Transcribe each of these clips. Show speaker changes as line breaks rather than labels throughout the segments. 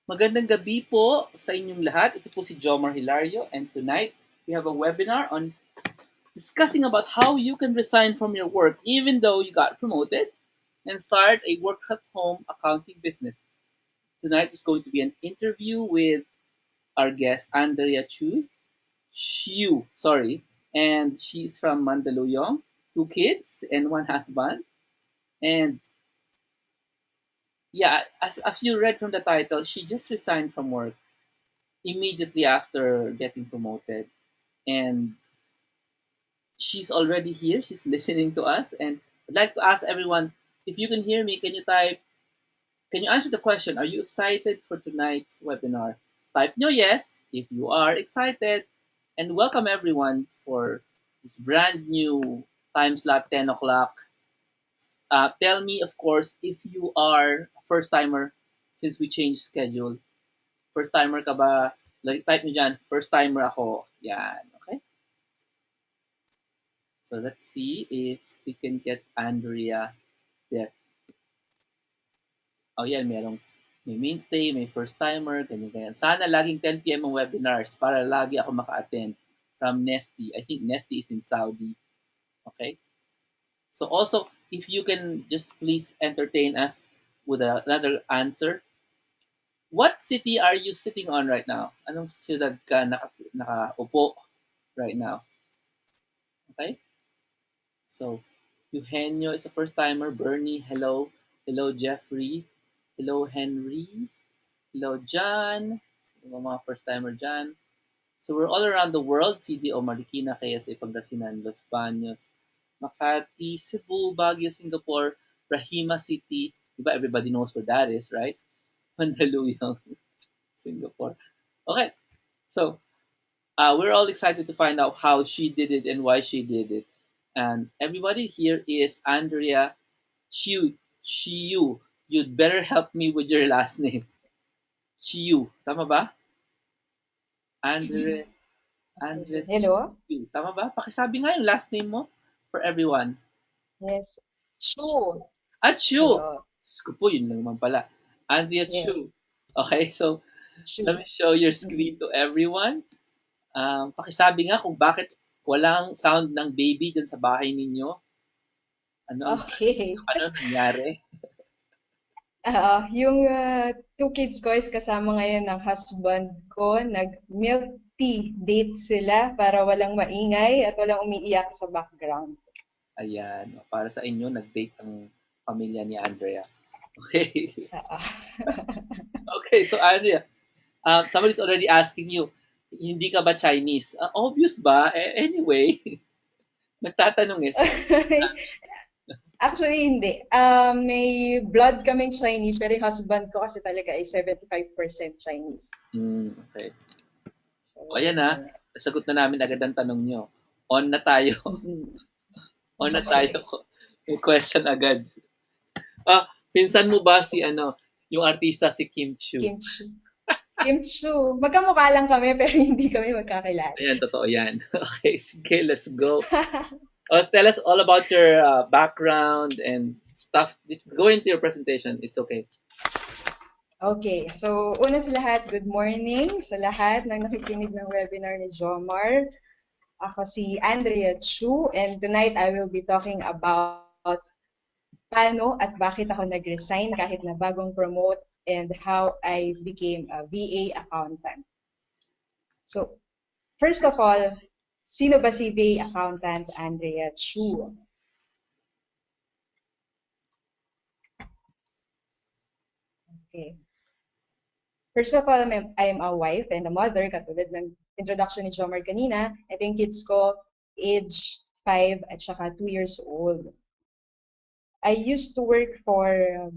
Magandang gabi po sa inyong lahat. Ito po si Jomar Hilario and tonight we have a webinar on discussing about how you can resign from your work even though you got promoted and start a work at home accounting business. Tonight is going to be an interview with our guest Andrea Chiu, and she's from Mandaluyong, two kids and one husband. And yeah, as you read from the title, she just resigned from work immediately after getting promoted. And she's already here. She's listening to us. And I'd like to ask everyone, if you can hear me, can you answer the question? Are you excited for tonight's webinar? Type no yes if you are excited. And welcome everyone for this brand new time slot, 10 o'clock. Tell me, of course, if you are a first timer since we changed schedule. First timer ka ba? Like, type nyo dyan, first timer ako. Yan, okay? So let's see if we can get Andrea there. Oh, yan, may mainstay, may first timer, ganyan. Sana laging 10 p.m. ang webinars para lagi ako maka-attend from Nesty. I think Nesty is in Saudi. Okay? So also, if you can just please entertain us with another answer. What city are you sitting on right now? Anong siyudad ka nakaupo right now? Okay? So, Eugenio is a first timer. Bernie, hello. Hello, Jeffrey. Hello, Henry. Hello, John. Yung mga first timer dyan. So, we're all around the world. CDO, Marikina, KSA, Pangasinan, Los Baños, Makati, Cebu, Baguio, Singapore, Rahima City. Diba, everybody knows where that is, right? Mandaluyong, Singapore. Okay, so we're all excited to find out how she did it and why she did it. And everybody here is Andrea Chiu. You'd better help me with your last name. Chiu. Tama ba? Andre, Andre
Hello?
Chiu. Tama ba? Pakisabi nga yung last name mo for everyone.
Yes. Chu.
Chiu.
Hello.
Diyos ko po, yun lang naman pala. Andrea Chiu.
Yes.
Okay, so
Chu.
let me show your
Mm.
screen to everyone. Pakisabi nga kung bakit walang sound ng baby dyan sa bahay ninyo.
Okay.
Ano nangyari?
Yung two kids ko is kasama ngayon ng husband ko. Nag-milk tea date sila para walang maingay at walang umiiyak sa background.
Ayan, para sa inyo, nag-date ang pamilya ni Andrea. Okay.
Ah,
Okay, so Andrea, somebody's already asking you, hindi ka ba Chinese? Obvious ba? Anyway, nagtatanong eh.
Actually, hindi. May blood kaming Chinese, pero yung husband ko kasi talaga ay 75% Chinese.
Okay.
So,
O ayan na, nasagot na namin agad ang tanong nyo. On na tayo.
mm-mm.
On na tayo.
Okay.
May question agad. Pinsan mo ba si yung artista si Kim Chu?
Kim Kim Chu. Magkamukha lang kami pero hindi kami magkakilala.
Ayan, totoo yan. Okay, sige, let's go. Tell us all about your background and stuff. Go into your presentation. It's okay.
Okay, so una sa lahat, good morning sa lahat ng nakikinig ng webinar ni Jomar. Ako si Andrea Chu and tonight I will be talking about paano at bakit ako nag-resign kahit na bagong promote and how I became a VA accountant. So, first of all, sino ba si VA accountant Andrea Chu? Okay. First of all, I'm a wife and a mother, katulad ng introduction ni Jomar kanina. Ito yung kids ko, age 5 at saka 2 years old. I used to work for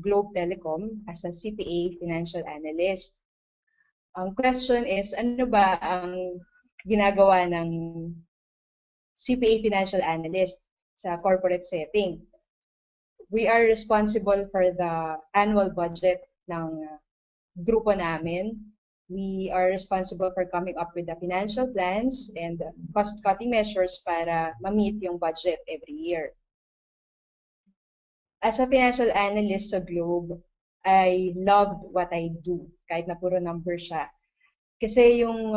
Globe Telecom as a CPA financial analyst. Ang question is, ano ba ang ginagawa ng CPA financial analyst sa corporate setting? We are responsible for the annual budget ng grupo namin. We are responsible for coming up with the financial plans and cost-cutting measures para ma-meet yung budget every year. As a financial analyst sa Globe, I loved what I do, kahit na puro number siya. Kasi yung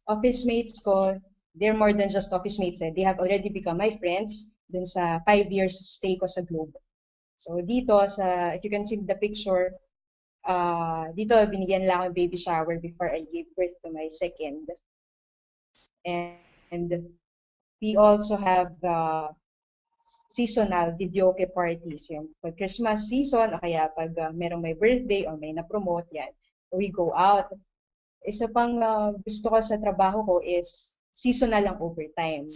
office mates ko, they're more than just office mates. They have already become my friends dun sa 5 years stay ko sa Globe. So dito, if you can see the picture, dito binigyan nila ako ng baby shower before I gave birth to my second. And we also have the seasonal videoke parties. Yung pag Christmas season, o kaya pag merong may birthday or may na-promote, yan, we go out. Isa pang gusto ko sa trabaho ko is seasonal ang overtime.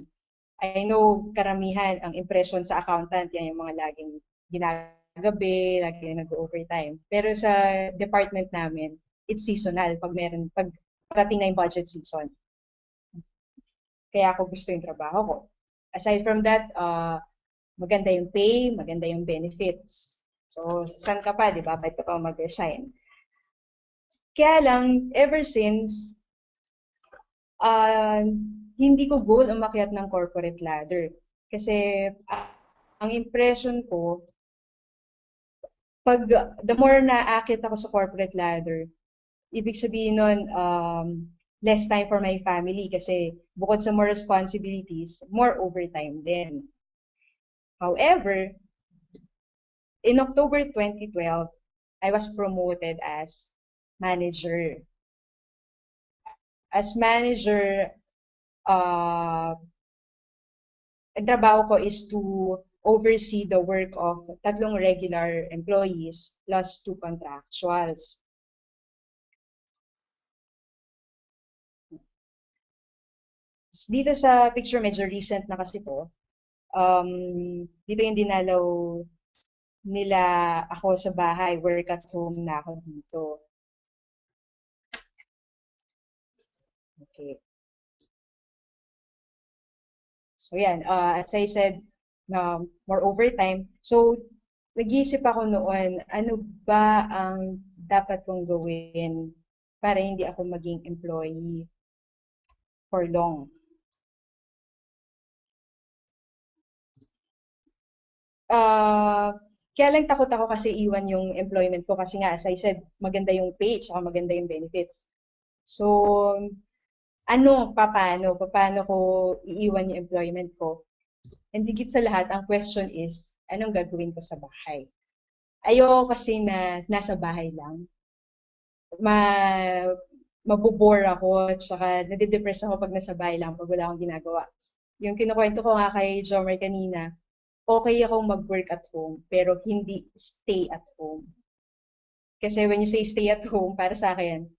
I know karamihan ang impression sa accountant, yan yung mga laging ginagabi, laging nag-overtime. Pero sa department namin, it's seasonal pag parating na yung budget season. Kaya ako gusto yung trabaho ko. Aside from that, maganda yung pay, maganda yung benefits. So, saan ka pa, di ba? Ba't ka pa mag-resign? Kaya lang, ever since, hindi ko goal umakyat ng corporate ladder. Kasi, ang impression ko, the more na akit ako sa corporate ladder, ibig sabihin nun, less time for my family kasi bukod sa more responsibilities, more overtime din. However, in October 2012, I was promoted as manager. As manager, ang trabaho ko is to oversee the work of 3 regular employees plus 2 contractuals. Dito sa picture, medyo recent na kasi to. Dito yung dinalaw nila ako sa bahay, work at home na ako dito. Okay. So yan, as I said, more overtime. So, nag-iisip ako noon, ano ba ang dapat kong gawin para hindi ako maging employee for long. Kaya lang takot ako kasi iwan yung employment ko kasi nga, as I said, maganda yung pay, saka maganda yung benefits. So, paano ko iiwan yung employment ko? And higit sa lahat, ang question is, anong gagawin ko sa bahay? Ayoko kasi na nasa bahay lang. Mabubore ako, at saka nadidepress ako pag nasa bahay lang, pag wala akong ginagawa. Yung kinukwento ko nga kay Jomer kanina, okay akong mag-work at home, pero hindi stay at home. Kasi when you say stay at home, para sa akin,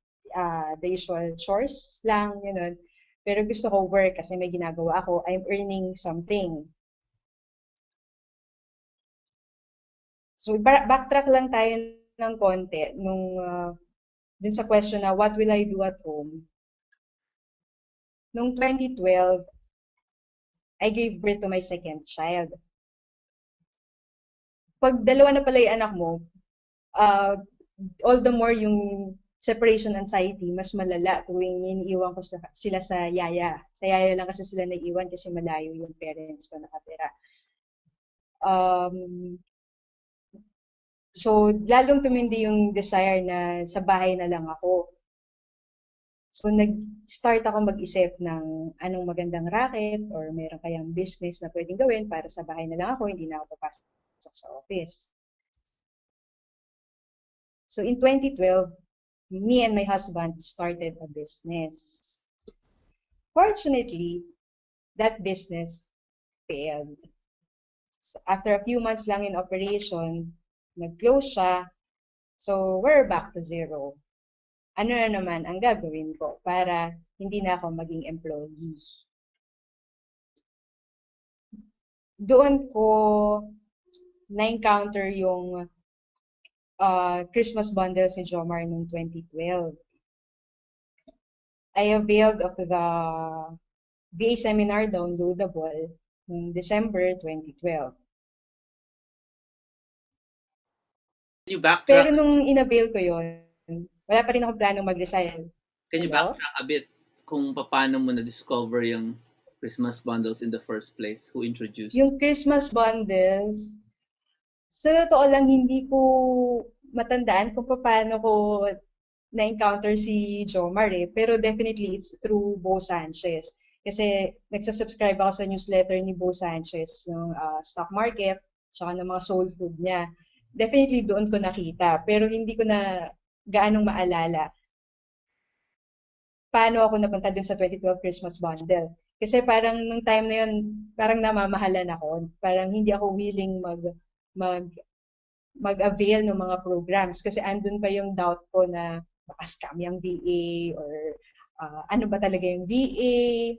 the usual chores lang, yun. Pero gusto ko work kasi may ginagawa ako. I'm earning something. So, backtrack lang tayo ng konti dun sa question na what will I do at home? Noong 2012, I gave birth to my second child. Pag dalawa na pala yung anak mo, all the more yung separation anxiety, mas malala tuwing iniiwan ko sila sa yaya. Sa yaya lang kasi sila naiiwan kasi malayo yung parents ko nakatira. So, lalong tumindi yung desire na sa bahay na lang ako. So, nag-start ako mag-isip ng anong magandang racket or meron kayang business na pwedeng gawin para sa bahay na lang ako, hindi na ako papasok sa office. So, in 2012, me and my husband started a business. Fortunately, that business failed. So, after a few months lang in operation, nag-close siya. So, we're back to zero. Ano na naman ang gagawin ko para hindi na ako maging employee? Doon ko na-encounter yung Christmas bundles ni Jomar noong 2012. I availed of the VA seminar downloadable noong December 2012.
Can you backtrack?
Pero nung inavail ko yon, wala pa rin akong planong mag-resign.
Can you backtrack a bit kung paano mo na-discover yung Christmas bundles in the first place? Who introduced?
Yung Christmas bundles, sa totoo lang, hindi ko matandaan kung paano ko na-encounter si Jomar eh. Pero definitely, it's through Bo Sanchez. Kasi nagsasubscribe ako sa newsletter ni Bo Sanchez ng stock market, saka ng mga soul food niya. Definitely doon ko nakita. Pero hindi ko na gaanong maalala paano ako napunta dun sa 2012 Christmas bundle. Kasi parang nung time na yun, parang namamahalan ako. Parang hindi ako willing mag mag-avail ng mga programs kasi andun pa yung doubt ko na baka scam yung VA or ano ba talaga yung VA,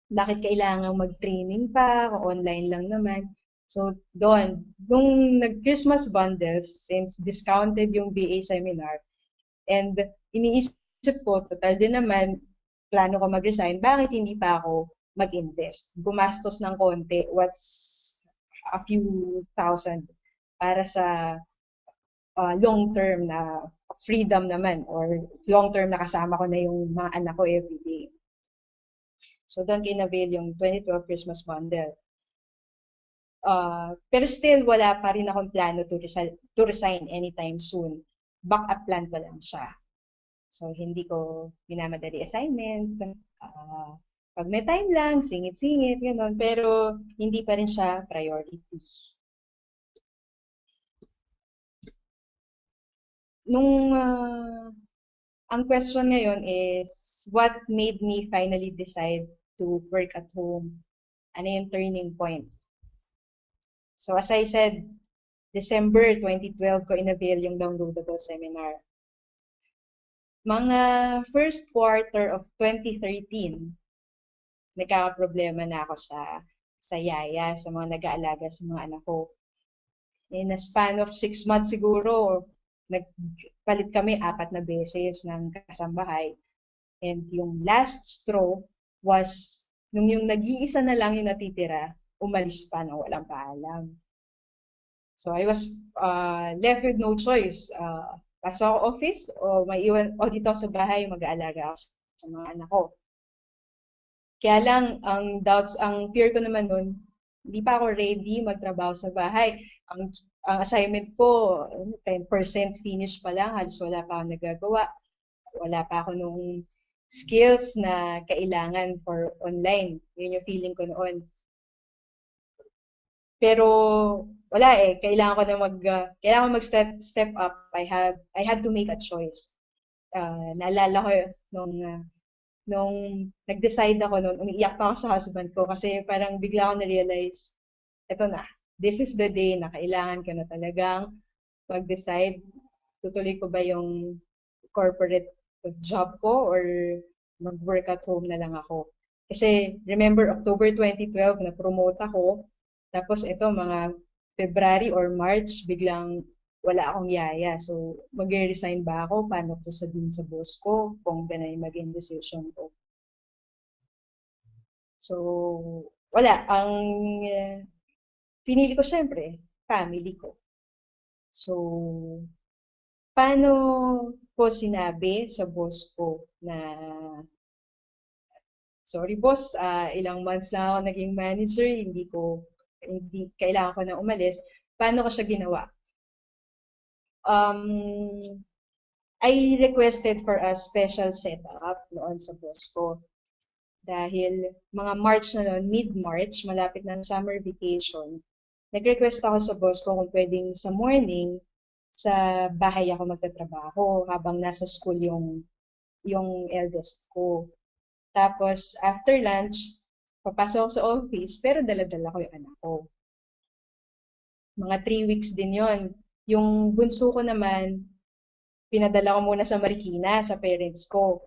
bakit kailangan mag-training pa, kung online lang naman. So, doon, nung nag-Christmas bundles, since discounted yung VA seminar, and iniisip ko, total din naman, plano ko mag-resign, bakit hindi pa ako mag-invest? Gumastos ng konti, what's a few thousand para sa long-term na freedom naman or long-term na kasama ko na yung mga anak ko everyday. So, doon kinavail yung 2012 Christmas bundle. Pero still, wala pa rin akong plano to resign anytime soon. Backup plan ko lang siya. So, hindi ko minamadali assignment. Pag may time lang, singit-singit, gano'n. Pero, hindi pa rin siya priority. Ang question ngayon is, what made me finally decide to work at home? Ano yung turning point? So, as I said, December 2012 ko inavail yung downloadable seminar. Mga first quarter of 2013, nagkakaproblema na ako sa yaya, sa mga nag-aalaga sa mga anak ko. In a span of 6 months siguro, nagpalit kami 4 na beses ng kasambahay. And yung last straw was, nung yung nag-iisa na lang yung natitira, umalis pa nang walang paalam. So I was left with no choice. Pasok ako office o maiwan o dito sa bahay mag-aalaga ako sa mga anak ko. Kaya lang, ang fear ko naman nun, hindi pa ako ready magtrabaho sa bahay. Ang assignment ko, 10% finish pa lang, halos wala pa akong nagagawa. Wala pa ako nung skills na kailangan for online. Yun yung feeling ko noon. Pero wala eh, kailangan ko step up. I had to make a choice. Naalala ko nung nag-decide ako noon, umiiyak pa ako sa husband ko kasi parang bigla ako na-realize, eto na, this is the day na kailangan ko na talagang mag-decide, tutuloy ko ba yung corporate job ko or mag-work at home na lang ako. Kasi remember, October 2012, na-promote ako. Tapos ito, mga February or March, biglang wala akong yaya. So, mag-resign ba ako? Paano ko sasabihin sa boss ko kung ganun yung maging decision ko? So, wala. Ang pinili ko syempre, family ko. So, paano ko sinabi sa boss ko na sorry boss, ilang months lang ako naging manager, hindi kailangan ko na umalis. Paano ko siya ginawa? I requested for a special setup noon sa boss ko. Dahil mga March na noon, mid-March, malapit na summer vacation, nag-request ako sa boss ko kung pwedeng sa morning, sa bahay ako magtatrabaho habang nasa school yung eldest ko. Tapos, after lunch, papasok ako sa office, pero dala-dala ko yung anak ko. Mga 3 weeks din yon. Yung bunso ko naman, pinadala ko muna sa Marikina, sa parents ko.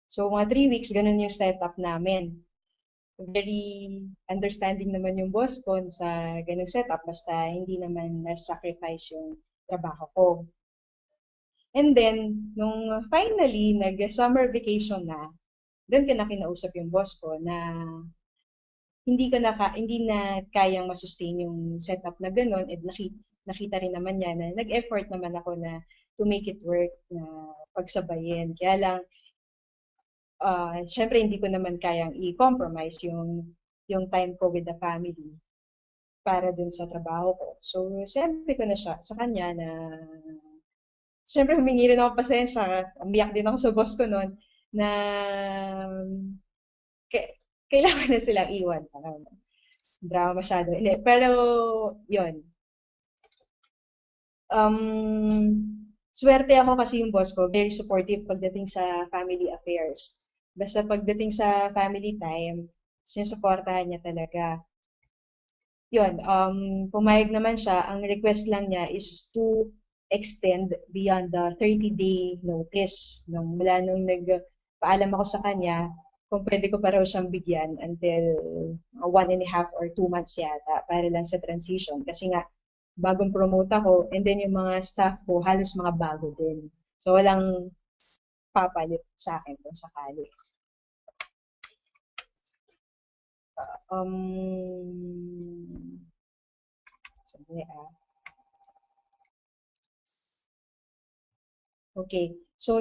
So, mga 3 weeks, ganun yung setup namin. Very understanding naman yung boss ko sa ganung setup, basta hindi naman na-sacrifice yung trabaho ko. And then, nung finally, nag-summer vacation na, doon ko na kinausap yung boss ko na hindi na kayang masustain yung setup na gano'n. And nakita rin naman niya na nag-effort naman ako na to make it work na pagsabayin. Kaya lang, syempre hindi ko naman kayang i-compromise yung time ko with the family para dun sa trabaho ko. So, sinabi ko na sa kanya na, siyempre humingi rin ako pasensya, umiyak din ako sa boss ko noon, na kailangan na silang iwan. Parang drama masyado. Hindi, pero, yun. Swerte ako kasi yung boss ko, very supportive pagdating sa family affairs. Basta pagdating sa family time, sinusuportahan niya talaga. Yun, pumayag naman siya. Ang request lang niya is to extend beyond the 30-day notice. Mula nung nagpaalam ako sa kanya, kung pwede ko pa raw siyang bigyan until 1.5 or 2 months yata para lang sa transition. Kasi nga, bagong promote ako and then yung mga staff ko, halos mga bago din. So, walang papalit sa akin kung sakali. Sandali Okay. So,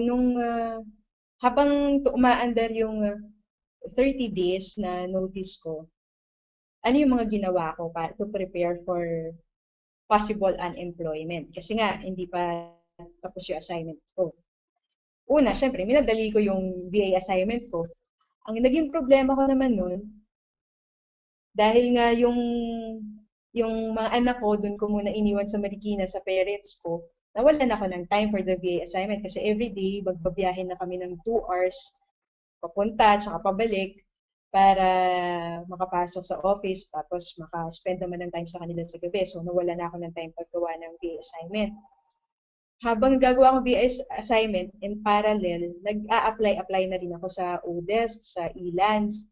habang umaandar yung 30 days na notice ko, ano yung mga ginawa ko para to prepare for possible unemployment? Kasi nga, hindi pa tapos yung assignment ko. Una, syempre, minadali ko yung VA assignment ko. Ang naging problema ko naman nun, dahil nga yung mga anak ko, dun ko muna iniwan sa Marikina sa parents ko, nawalan ako ng time for the VA assignment kasi everyday, magbabiyahin na kami ng 2 hours papunta at pabalik para makapasok sa office tapos maka-spend naman ng time sa kanila sa gabi. So, nawala na ako ng time paggawa ng VA assignment. Habang gagawa ko VA assignment, in parallel, nag-a-apply na rin ako sa UDESK, sa ELANS,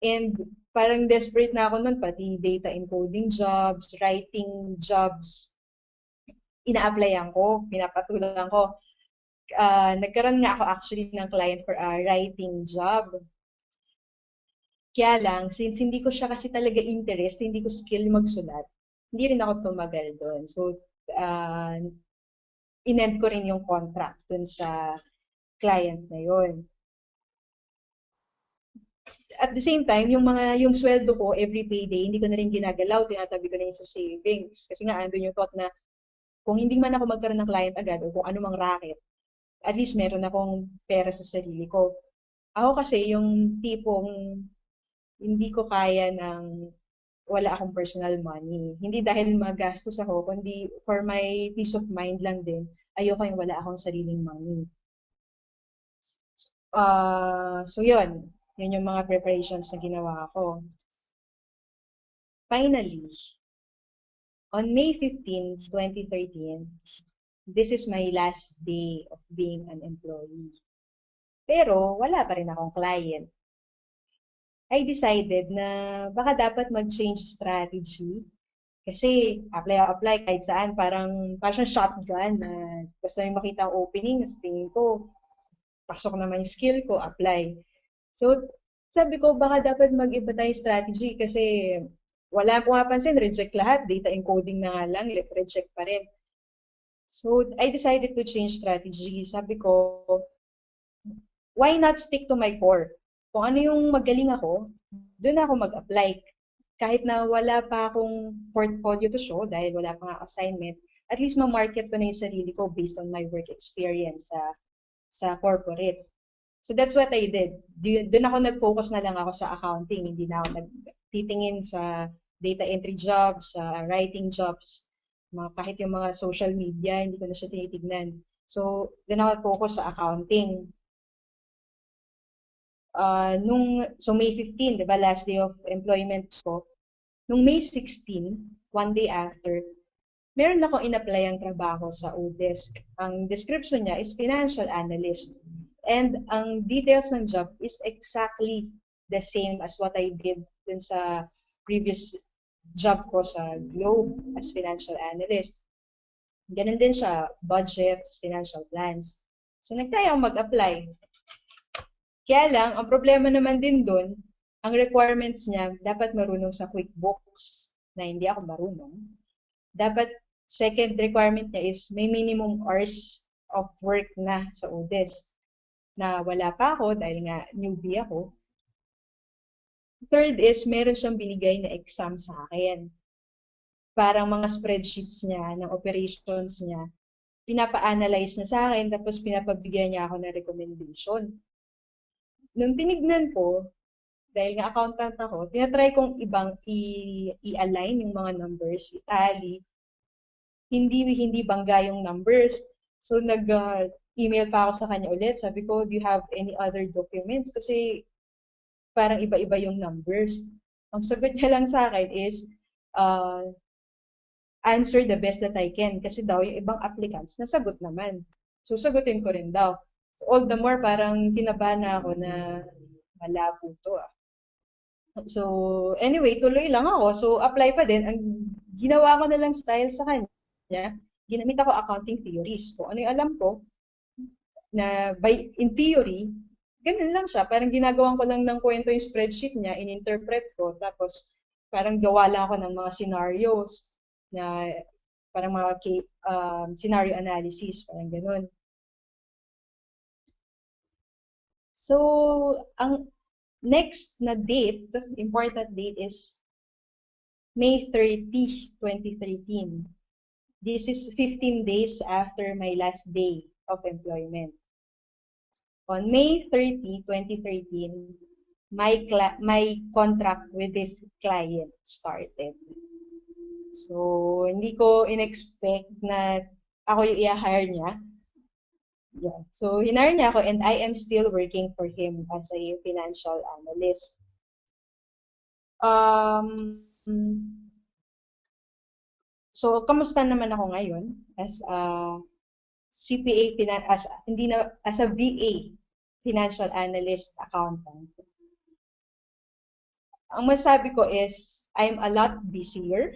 and parang desperate na ako nun, pati data encoding jobs, writing jobs, ina-applyan ko, pinapatulan ko. Nagkaroon nga ako actually ng client for a writing job. Kaya lang, since hindi ko siya kasi talaga interest, hindi ko skill magsulat, hindi rin ako tumagal doon. So, inend ko rin yung contract dun sa client na yon. At the same time, yung sweldo ko every payday, hindi ko na rin ginagalaw, tinatabi ko na yun sa savings. Kasi nga, andun yung thought na kung hindi man ako magkaroon ng client agad o kung ano mang racket, at least meron akong pera sa sarili ko. Ako kasi yung tipong hindi ko kaya ng wala akong personal money. Hindi dahil magastos ako, kundi for my peace of mind lang din, ayoko yung wala akong sariling money. So yun. Yun yung mga preparations na ginawa ko. Finally, on May 15, 2013, this is my last day of being an employee. Pero wala pa rin akong client. I decided na baka dapat mag-change strategy. Kasi apply kahit saan, parang shotgun na basta may makita ang opening, sa tingin ko, pasok naman yung skill ko, apply. So, sabi ko, baka dapat mag-iba tayong strategy kasi wala pumapansin, reject lahat, data encoding na nga lang, reject pa rin. So, I decided to change strategy. Sabi ko, why not stick to my core? Kung ano yung magaling ako, doon ako mag-apply. Kahit na wala pa akong portfolio to show dahil wala pa nga assignment, at least ma-market ko na yung sarili ko based on my work experience sa corporate. So that's what I did. Doon ako nag-focus na lang ako sa accounting. Hindi na ako nagtitingin sa data entry jobs, sa writing jobs. Kahit yung mga social media, hindi ko na siya tinitignan. So, doon ako focus sa accounting. So May 15, di ba, last day of employment ko. Nung May 16, one day after, meron akong in-apply ang trabaho sa UDESK. Ang description niya is financial analyst. And ang details ng job is exactly the same as what I did dun sa previous job ko sa Globe as financial analyst. Ganun din siya, budgets, financial plans. So nagtry ako mag-apply. Kaya lang, ang problema naman din dun, ang requirements niya, dapat marunong sa QuickBooks, na hindi ako marunong. Dapat, second requirement niya is may minimum hours of work na sa UDESK, na wala pa ako dahil nga newbie ako. Third is, meron siyang binigay na exam sa akin. parang mga spreadsheets niya ng operations niya. Pinapa-analyze niya sa akin, tapos pinapabigyan niya ako ng recommendation. Nung tinignan ko, dahil nga accountant ako, tinatry kong ibang i-align yung mga numbers, i-tally, hindi bangga yung numbers. So, email pa ako sa kanya ulit. Sabi ko, do you have any other documents? Kasi parang iba-iba yung numbers. Ang sagot niya lang sa akin is, answer the best that I can. Kasi daw, yung ibang applicants, nasagot naman. So, sagutin ko rin daw. All the more, parang kinabahan na ako na malabo to ah. So, anyway, tuloy lang ako. So, apply pa din. Ang ginawa ko na lang style sa kanya, ginamit ako accounting theories. So, ano yung alam ko, na in theory, ganun lang siya. Parang ginagawan ko lang ng kwento yung spreadsheet niya, in-interpret ko, tapos parang gawa lang ako ng mga scenarios na parang mga scenario analysis, parang ganun. So, ang next na date, important date is May 30, 2013. This is 15 days after my last day of employment. On May 30, 2013, my contract with this client started. So, hindi ko in-expect na ako yung i-hire niya. Yeah. So, hinire niya ako and I am still working for him as a financial analyst. So, kamusta naman ako ngayon as a CPA, as a VA, financial analyst, accountant. Ang masabi ko is, I'm a lot busier.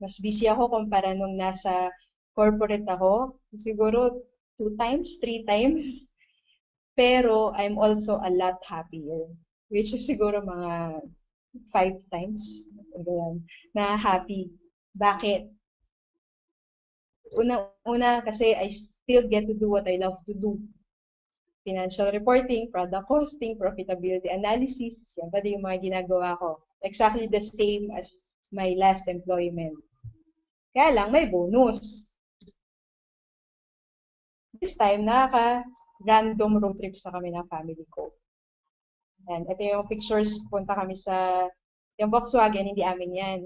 Mas busy ako kumpara nung nasa corporate ako. Siguro 2 times, 3 times. Pero I'm also a lot happier. Which is siguro mga 5 times. Na happy. Bakit? Una kasi I still get to do what I love to do. Financial reporting, product costing, profitability analysis, yan pa din yung mga ginagawa ko. Exactly the same as my last employment. Kaya lang, may bonus. This time, random road trips na kami ng family ko. And ito yung pictures, punta kami yung Volkswagen, hindi amin yan.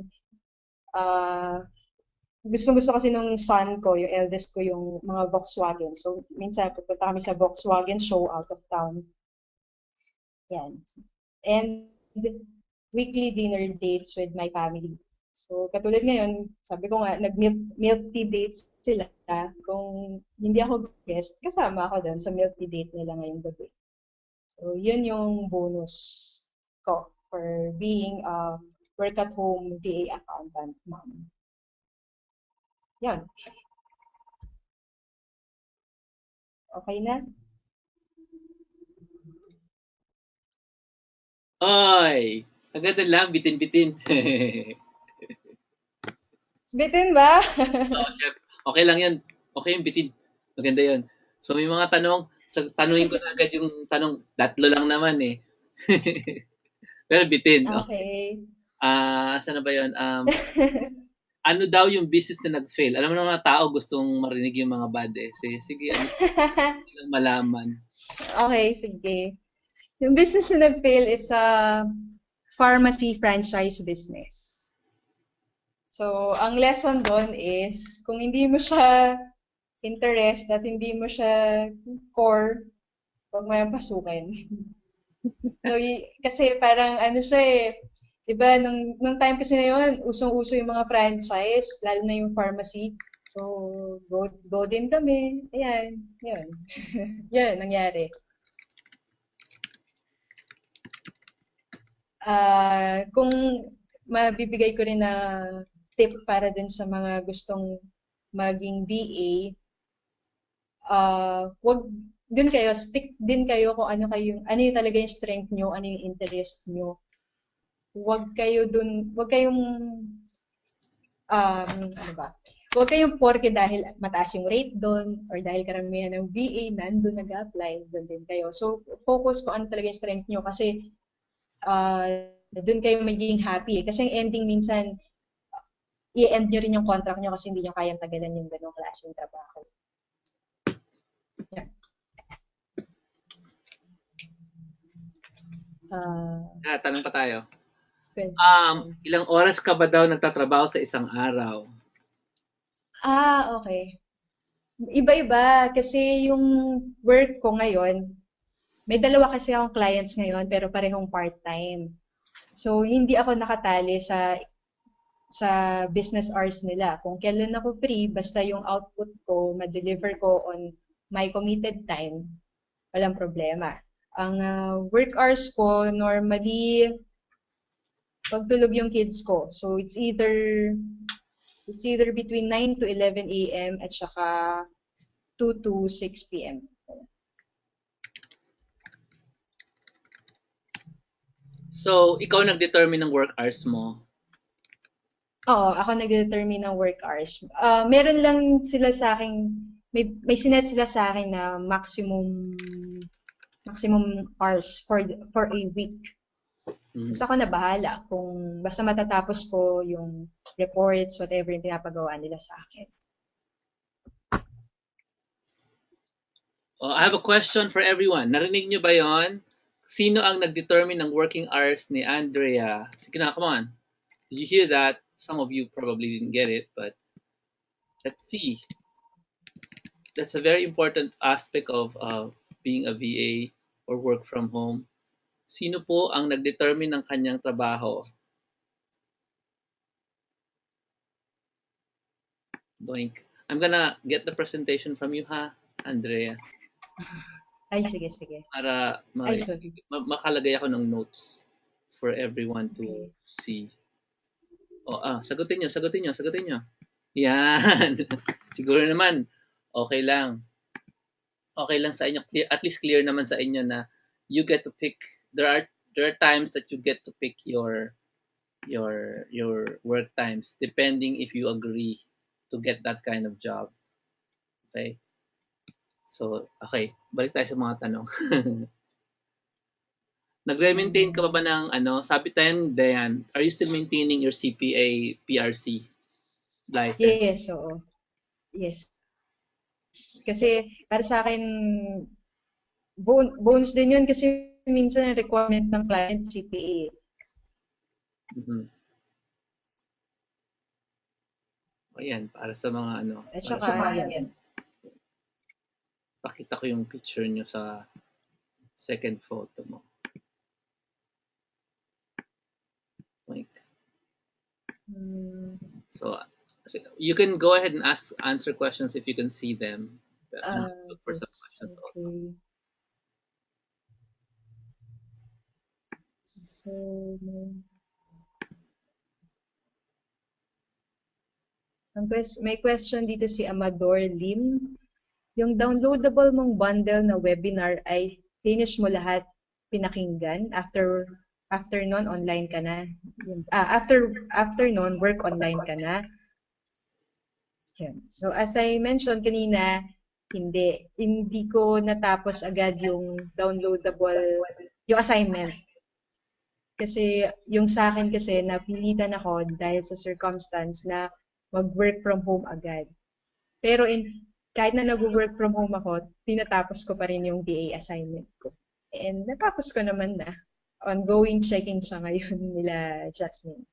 Gusto kasi nung son ko, yung eldest ko, yung mga Volkswagen. So, minsan pupunta kami sa Volkswagen show out of town. Yan. And weekly dinner dates with my family. So, katulad ngayon, sabi ko nga, nag-milk tea dates sila. Kung hindi ako guest, kasama ako doon sa milk tea date nila ngayong gabi. So, yun yung bonus ko for being a work-at-home VA accountant mom. Yan. Okay na?
Oy! Agad lang, bitin-bitin.
Bitin ba?
Oo, chef. Okay lang yan. Okay yung bitin. Maganda yun. So, may mga tanong. Tanungin ko na agad yung tanong. 3 lang naman eh. Pero bitin.
Okay.
Saan na ba yun? Ano daw yung business na nag-fail? Alam mo ng mga tao gustong marinig yung mga bad eh. Sige, ano lang malaman.
Okay, sige. Yung business na nag-fail, it's a pharmacy franchise business. So, ang lesson doon is, kung hindi mo siya interest at hindi mo siya core, huwag mo yung pasukin. So, kasi parang ano siya eh, diba, nung time kasi na yun, usong-uso yung mga franchise, lalo na yung pharmacy. So, go din kami. Ayan, yun. Yun, nangyari. Kung mabibigay ko rin na tip para din sa mga gustong maging VA, wag din kayo, stick din kayo kung ano yung talaga yung strength nyo, ano yung interest nyo. Wag kayong, ano ba? Huwag kayong porke dahil mataas yung rate doon or dahil karamihan ng VA nandun nag-apply, doon din kayo. So, focus kung ano talaga yung strength nyo kasi doon kayo magiging happy. Kasi yung ending minsan, i-end nyo rin yung contract nyo kasi hindi nyo kayang tagalan yung ganong klaseng trabaho. Yeah.
Tanong pa tayo.
Questions.
Ilang oras ka ba daw nagtatrabaho sa isang araw?
Okay. Iba-iba kasi yung work ko ngayon, may dalawa kasi akong clients ngayon pero parehong part-time. So hindi ako nakatali sa business hours nila. Kung kailan ako free, basta yung output ko, ma-deliver ko on my committed time, walang problema. Ang work hours ko, normally, pagtulog yung kids ko. So it's either between 9 to 11 a.m. at saka 2 to 6 p.m.
So, ikaw nag-determine ng work hours mo?
Oo, ako nag-determine ng work hours. Meron lang sila sa akin, may sinet sila sa akin na maximum hours for a week. Tapos ako na bahala kung basta matatapos ko yung reports, whatever yung pinapagawa nila sa akin.
I have a question for everyone. Narinig nyo ba yon? Sino ang nag-determine ng working hours ni Andrea? Sige na, come on. Did you hear that? Some of you probably didn't get it, but let's see. That's a very important aspect of being a VA or work from home. Sino po ang nag-determine ng kanyang trabaho? Doink. I'm gonna get the presentation from you, ha, Andrea?
Ay, sige.
Para makalagay ako ng notes for everyone to see. Sagutin nyo. Yan. Siguro naman, okay lang. Okay lang sa inyo. At least clear naman sa inyo na you get to pick. There are times that you get to pick your work times depending if you agree to get that kind of job. Okay? So, okay. Balik tayo sa mga tanong. Nagre-maintain ka ba ng sabi tayo, Dayan, are you still maintaining your CPA PRC license?
Yes, oo. Yes. Kasi para sa akin, bonus din yun kasi minsan requirement ng client CPA.
Ayan, para sa mga
At saka, yan.
Pakita ko yung picture nyo sa second photo mo. So, you can go ahead and answer questions if you can see them. Look for some questions also.
So, may question dito si Amador Lim. Yung downloadable mong bundle na webinar ay finish mo lahat pinakinggan after noon online ka na. After noon work online ka na. Yan. So as I mentioned kanina, hindi ko natapos agad yung downloadable yung assignment. Kasi yung sa akin kasi napilitan ako dahil sa circumstance na mag-work from home agad. Pero kahit na nag-work from home ako, tinatapos ko pa rin yung BA assignment ko. And natapos ko naman na. Ongoing checking siya ngayon nila Jasmine.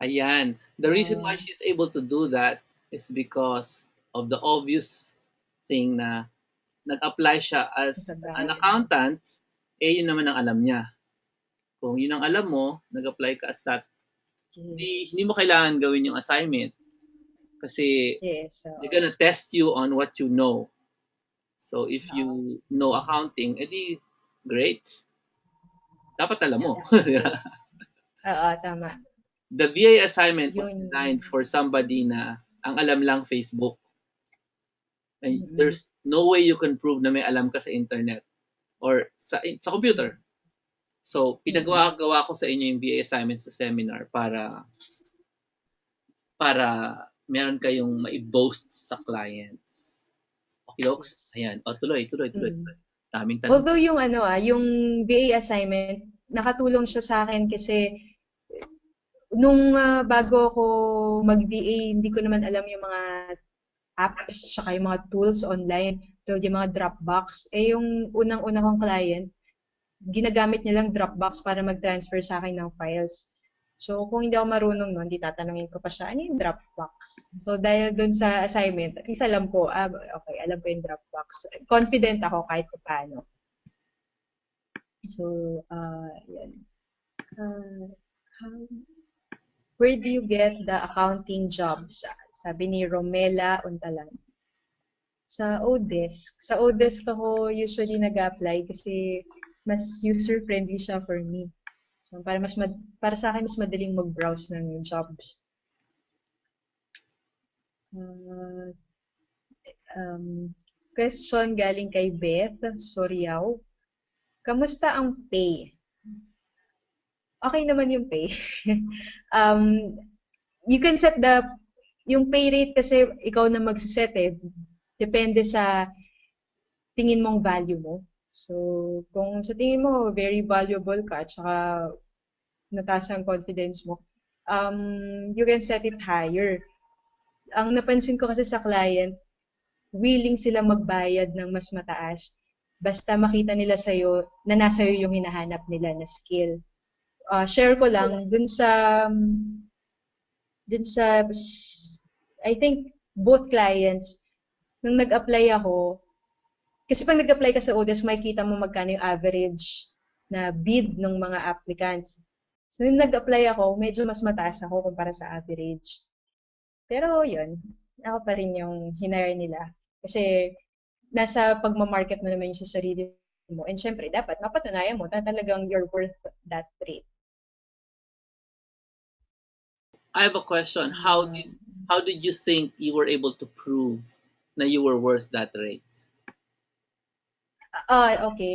Ayan. The reason why she's able to do that is because of the obvious thing na nag-apply siya as an accountant, yun naman ang alam niya. Kung yun ang alam mo, nag-apply ka as that, hindi mo kailangan gawin yung assignment. Kasi they're gonna test you on what you know. So if you know accounting, edi great. Dapat alam mo.
Oo, tama.
The VA assignment was designed for somebody na ang alam lang Facebook. And there's no way you can prove na may alam ka sa internet or sa computer. So, pinagawa ko sa inyo yung VA assignment sa seminar para meron kayong ma-boast sa clients. Okay, Lokes? Ayan. Tuloy. Daming tanong.
Although yung yung VA assignment, nakatulong siya sa akin kasi bago ako mag-VA, hindi ko naman alam yung mga apps, saka yung mga tools online, tulad yung mga Dropbox. Yung unang-una kong client, ginagamit niya lang Dropbox para mag-transfer sa akin ng files. So, kung hindi ako marunong nun, di tatanungin ko pa siya, ano yung Dropbox? So, dahil dun sa assignment, at least alam ko, okay, alam ko yung Dropbox. Confident ako kahit paano. So, yan. Where do you get the accounting jobs? Sabi ni Romela Untalan. Sa Odesk. Sa Odesk ako usually nag-apply kasi mas user-friendly siya for me. So, para sa akin, mas madaling mag-browse ng jobs. Question galing kay Beth Soriao. Kamusta ang pay? Okay naman yung pay. You can set yung pay rate kasi ikaw na magsiset eh. Depende sa tingin mong value mo. So, kung sa tingin mo very valuable ka at saka nataas ang confidence mo, you can set it higher. Ang napansin ko kasi sa client, willing sila magbayad ng mas mataas basta makita nila sa'yo na nasa iyo yung hinahanap nila na skill. Share ko lang, dun sa, I think, both clients, nung nag-apply ako, kasi pag nag-apply ka sa Odesk, makikita mo magkano yung average na bid ng mga applicants. So, nung nag-apply ako, medyo mas mataas ako kumpara sa average. Pero, yun, ako pa rin yung hinire nila. Kasi, nasa pagmamarket mo naman yung sa sarili mo. And syempre, dapat mapatunayan mo na talagang you're worth that rate.
I have a question. How did you think you were able to prove na you were worth that rate?
Okay.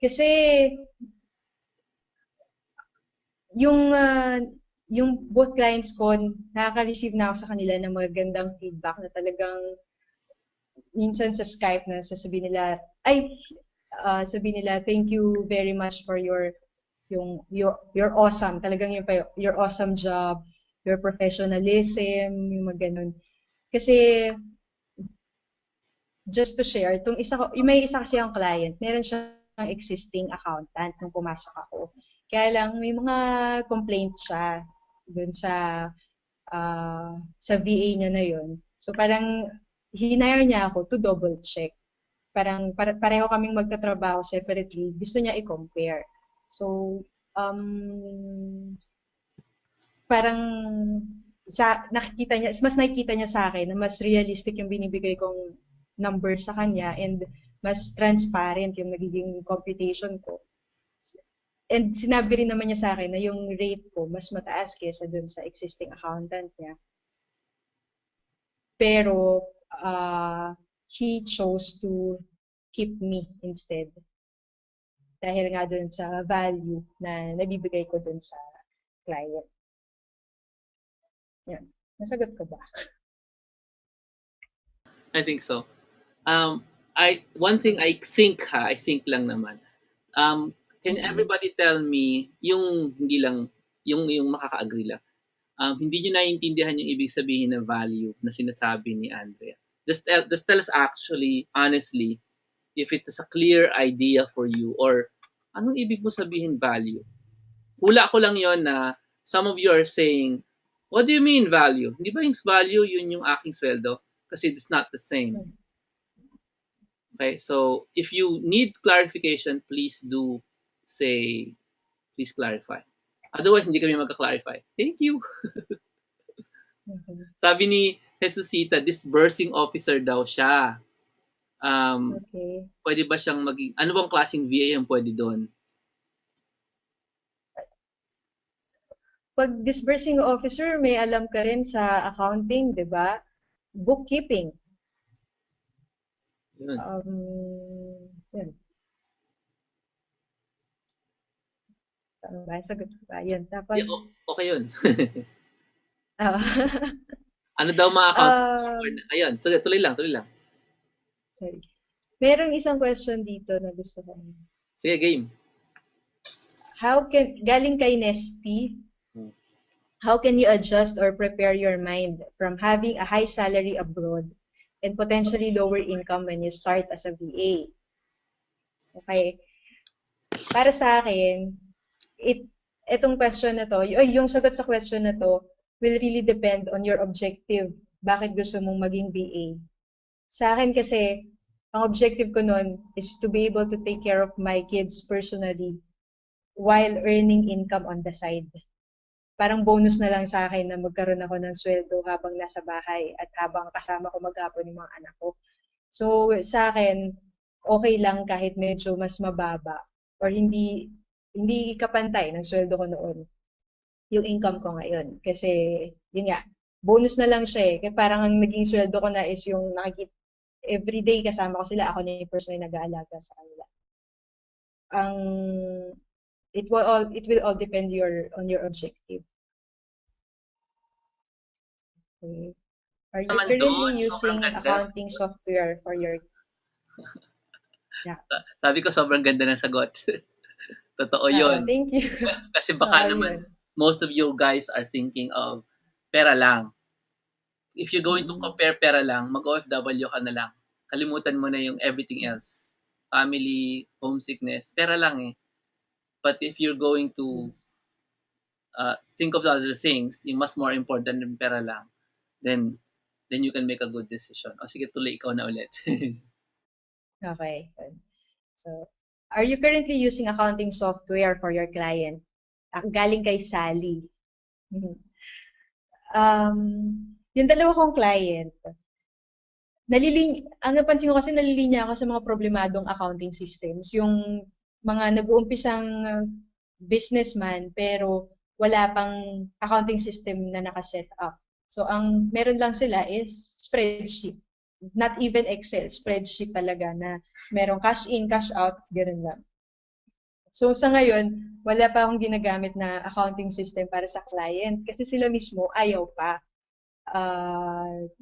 Kasi yung both clients ko, nakaka-receive na ako sa kanila ng magandang feedback na talagang minsan sa Skype na sasabihin nila, sabihin nila, thank you very much for your awesome. Talagang your awesome job, your professionalism, yung mga ganun. Kasi just to share, may isa kasi ang client, meron siyang existing accountant nung pumasok ako. Kaya lang, may mga complaints siya dun sa VA niya na yun. So, parang, hinire niya ako to double check. Pareho kaming magtatrabaho separately. Gusto niya i-compare. So, parang, mas nakikita niya sa akin na mas realistic yung binibigay kong numbers sa kanya and mas transparent yung nagiging computation ko. And sinabi rin naman niya sa akin na yung rate ko mas mataas kaysa dun sa existing accountant niya. Pero, he chose to keep me instead. Dahil nga dun sa value na nabibigay ko dun sa client. Yan. Nasagot ko ba?
I think so. One thing I think lang naman. Can everybody tell me yung hindi lang yung makaka-agree lang. Hindi niyo naiintindihan yung ibig sabihin ng value na sinasabi ni Andrea. Just tell us actually honestly if it is a clear idea for you or anong ibig mo sabihin value. Hula ko lang yon na some of you are saying, what do you mean value? Hindi ba yung value yun yung aking sweldo? Kasi it's not the same. Okay, so if you need clarification, please do say, please clarify. Otherwise, hindi kami magka-clarify. Thank you. Sabi ni Jesusita, disbursing officer daw siya.
Okay.
Pwede ba siyang maging, ano bang klaseng VA ang pwede doon?
Pag disbursing officer, may alam ka rin sa accounting, di ba? Bookkeeping.
Yun.
Yan. Tama ba? Sagot ko ba? Yun. Tapos,
Yeah, okay yun.
ah,
Ano daw mga accounting? Ayun, tuloy lang.
sorry. Merong isang question dito na gusto ko.
Sige, game.
Galing kay Nesty, How can you adjust or prepare your mind from having a high salary abroad and potentially lower income when you start as a VA? Okay. Para sa akin, it etong question na 'to, yung sagot sa question na 'to will really depend on your objective. Bakit gusto mong maging VA? Sa akin kasi, ang objective ko nun is to be able to take care of my kids personally while earning income on the side. Parang bonus na lang sa akin na magkaroon ako ng sweldo habang nasa bahay at habang kasama ko maghapon yung mga anak ko. So, sa akin, okay lang kahit medyo mas mababa or hindi kapantay ng sweldo ko noon yung income ko ngayon. Kasi, yun nga, bonus na lang siya eh. Kaya parang ang naging sweldo ko na is yung nakikita, everyday kasama ko sila, ako na yung person na nag-aalaga sa kanila. Ang, it will all depend on your objective. Okay. Are you
Naman
currently
doon, sobrang
using
ganda.
accounting software for your, yeah.
Sabi ko, sobrang ganda ng sagot. Totoo
Oo,
yun.
thank you.
Kasi baka
Oo,
naman,
yun.
most of you guys are thinking of pera lang. If you're going to compare pera lang, mag-OFW ka na lang. Kalimutan mo na yung everything else. Family, homesickness, pera lang eh. But if you're going to
Yes.
think of the other things, yung mas more important than pera lang, then you can make a good decision. O sige, tuloy ikaw na ulit.
Okay. Good. So, are you currently using accounting software for your client? Galing kay Sally. Mhm. Um, yung dalawa kong client, ang napansin ko kasi nalilinya ako sa mga problemadong accounting systems. Yung mga nag-uumpisang businessman pero wala pang accounting system na nakaset up. So, ang meron lang sila is spreadsheet. Not even Excel, spreadsheet talaga na merong cash in, cash out, gano'n lang. So, sa ngayon, wala pa akong ginagamit na accounting system para sa client kasi sila mismo ayaw pa.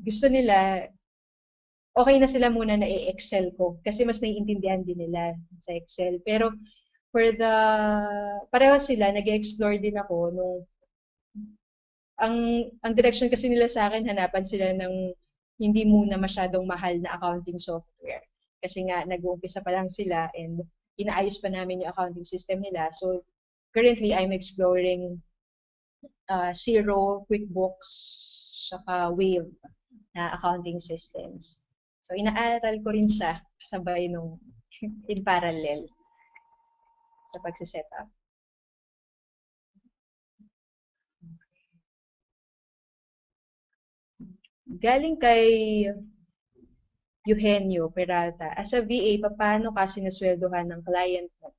Gusto nila okay na sila muna na i-Excel ko kasi mas naiintindihan din nila sa Excel. Pero for the pareho sila nag-explore din ako nung ang ang direction kasi nila sa akin hanapan sila ng hindi muna masyadong mahal na accounting software. Kasi nga nag-uumpisa pa lang sila and inaayos pa namin yung accounting system nila. So currently I'm exploring Xero, QuickBooks, saka Wave na accounting systems. So, inaaral ko rin siya kasabay nung in parallel sa pagsiset up. Galing kay Eugenio Peralta, as a VA, paano ka sinusweldohan ng client mo?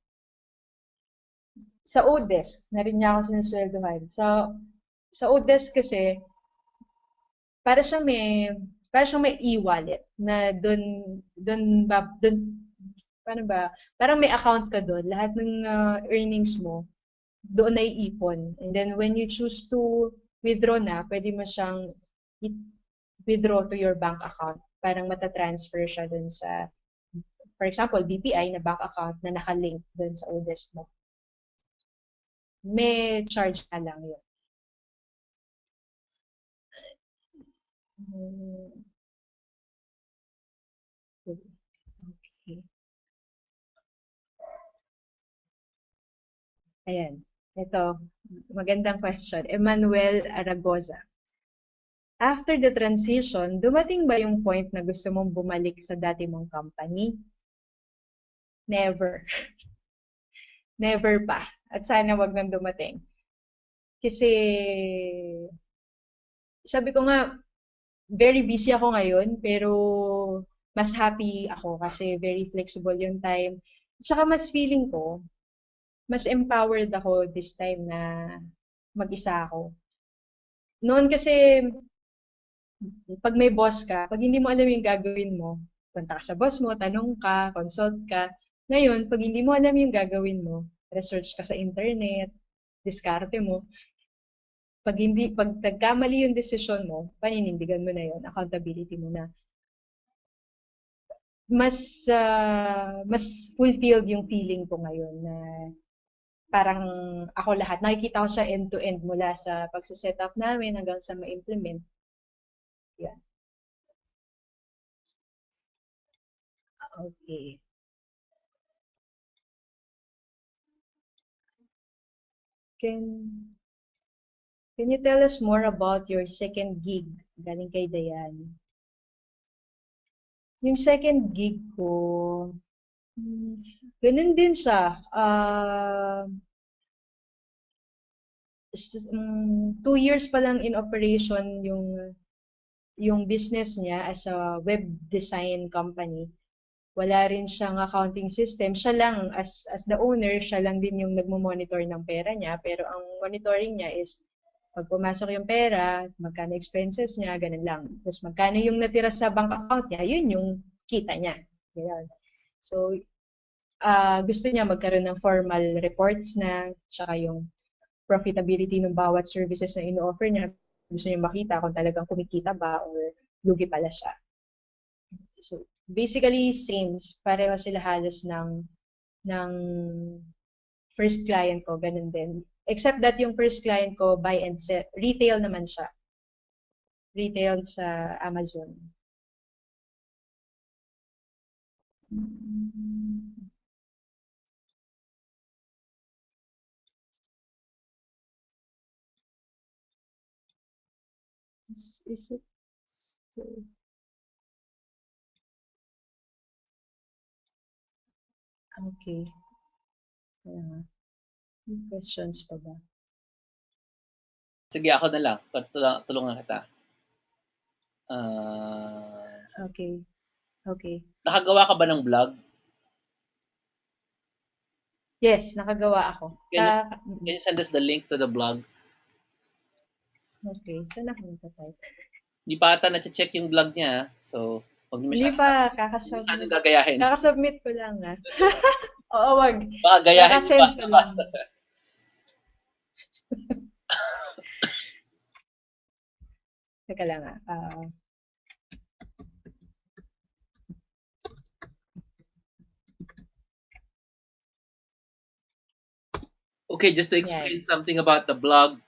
Sa Odesk, na rin niya ako sinusweldohan. Sa Odesk kasi, para siyang may para siyang may e-wallet na doon paano ba? Parang may account ka doon. Lahat ng earnings mo doon ay ipon. And then when you choose to withdraw na, pwede mo siyang withdraw to your bank account. Parang matatransfer siya doon sa, for example, BPI na bank account na nakalink doon sa Odesk mo. May charge na lang yun. Okay. Ayan. Ito, magandang question. Emmanuel Aragoza. After the transition, dumating ba yung point na gusto mong bumalik sa dati mong company? Never. Never pa. At sana wag nang dumating. Kasi, sabi ko nga, very busy ako ngayon, pero mas happy ako kasi very flexible yung time. At saka mas feeling ko, mas empowered ako this time na mag-isa ako. Noon kasi, pag may boss ka, pag hindi mo alam yung gagawin mo, punta ka sa boss mo, tanong ka, consult ka. Ngayon, pag hindi mo alam yung gagawin mo, research ka sa internet, diskarte mo. Pag nagkamali yung desisyon mo, paninindigan mo na yun, accountability mo na. Mas fulfilled yung feeling ko ngayon na parang ako lahat. Nakikita ko siya end-to-end mula sa pagsiset up namin hanggang sa ma-implement. Yan. Okay. Can you tell us more about your second gig? Galing kay Dayan. Yung second gig ko, ganun din siya. 2 years pa lang in operation yung business niya as a web design company. Wala rin siyang accounting system. Siya lang, as the owner, siya lang din yung nagmo-monitor ng pera niya. Pero ang monitoring niya is, pag pumasok yung pera, magkano expenses niya, ganun lang. Tapos magkano yung natira sa bank account niya, yun yung kita niya. Ganyan. So, gusto niya magkaroon ng formal reports na, tsaka yung profitability ng bawat services na ino-offer niya. Gusto niya makita kung talagang kumikita ba or lugi pala siya. So, basically, same. Pareho sila halos ng first client ko, ganun din. Except that yung first client ko, buy and sell. Retail naman siya. Retail sa Amazon. Is it still... Okay. Questions pa ba?
Sige, ako na lang. Tulungan kita.
Okay. Okay.
Nakagawa ka ba ng vlog?
Yes, nakagawa ako.
Can you send us the link to the blog?
Okay, saan ako nagtatype?
Hindi pa ata na-check yung vlog niya. So,
hindi pa, kakasubmit.
Gagayahin.
Kakasubmit ko lang ah. Oo, wag.
Baka gayahin
Kakasend ko lang. Teka lang ah.
Okay, just to explain something about the blog.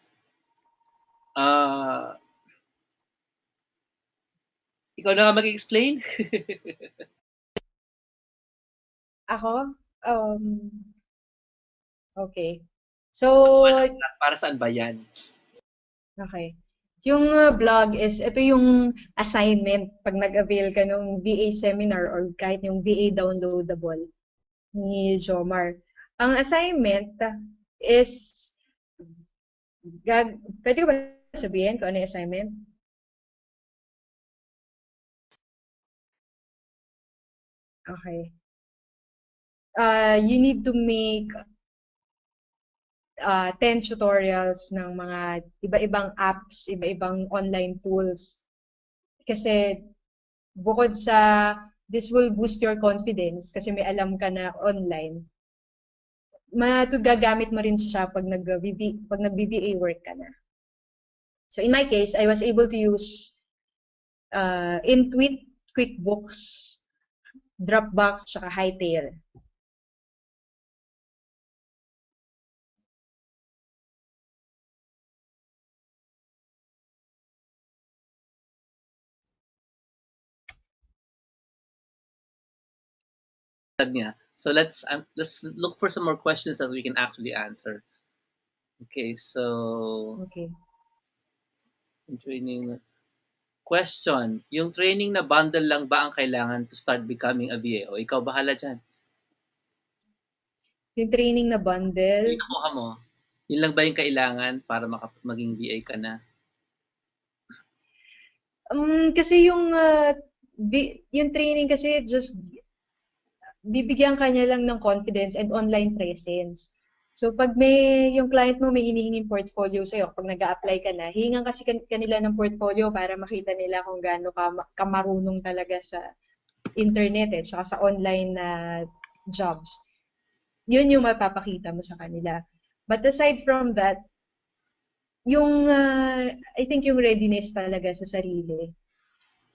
Ikaw na nga mag-explain?
Ako? Okay. So,
para saan ba yan?
Okay. Yung blog is, ito yung assignment pag nag-avail ka ng VA seminar or kahit yung VA downloadable ni Jomar. Ang assignment is, pwede ko ba sabihin kung ano yung assignment? Okay. You need to make 10 tutorials ng mga iba-ibang apps, iba-ibang online tools. Kasi bukod sa this will boost your confidence kasi may alam ka na online, gagamit mo rin siya pag nag-VBA work ka na. So in my case, I was able to use Intuit, QuickBooks, Dropbox, tsaka Hightail.
So let's look for some more questions that we can actually answer. Okay, so training question. Yung training na bundle lang ba ang kailangan to start becoming a VA? O ikaw bahala dyan.
Yung training na bundle?
Yung nakuha mo, yun lang ba yung kailangan para maging VA ka na?
Kasi yung training kasi just bibigyan ka niya lang ng confidence and online presence. So pag yung client mo may hinihinging portfolio sa'yo, pag nag-a-apply ka na, hihingan kasi kanila ng portfolio para makita nila kung gaano ka marunong talaga sa internet saka sa online na jobs. Yun yung mapapakita mo sa kanila. But aside from that, yung I think yung readiness talaga sa sarili.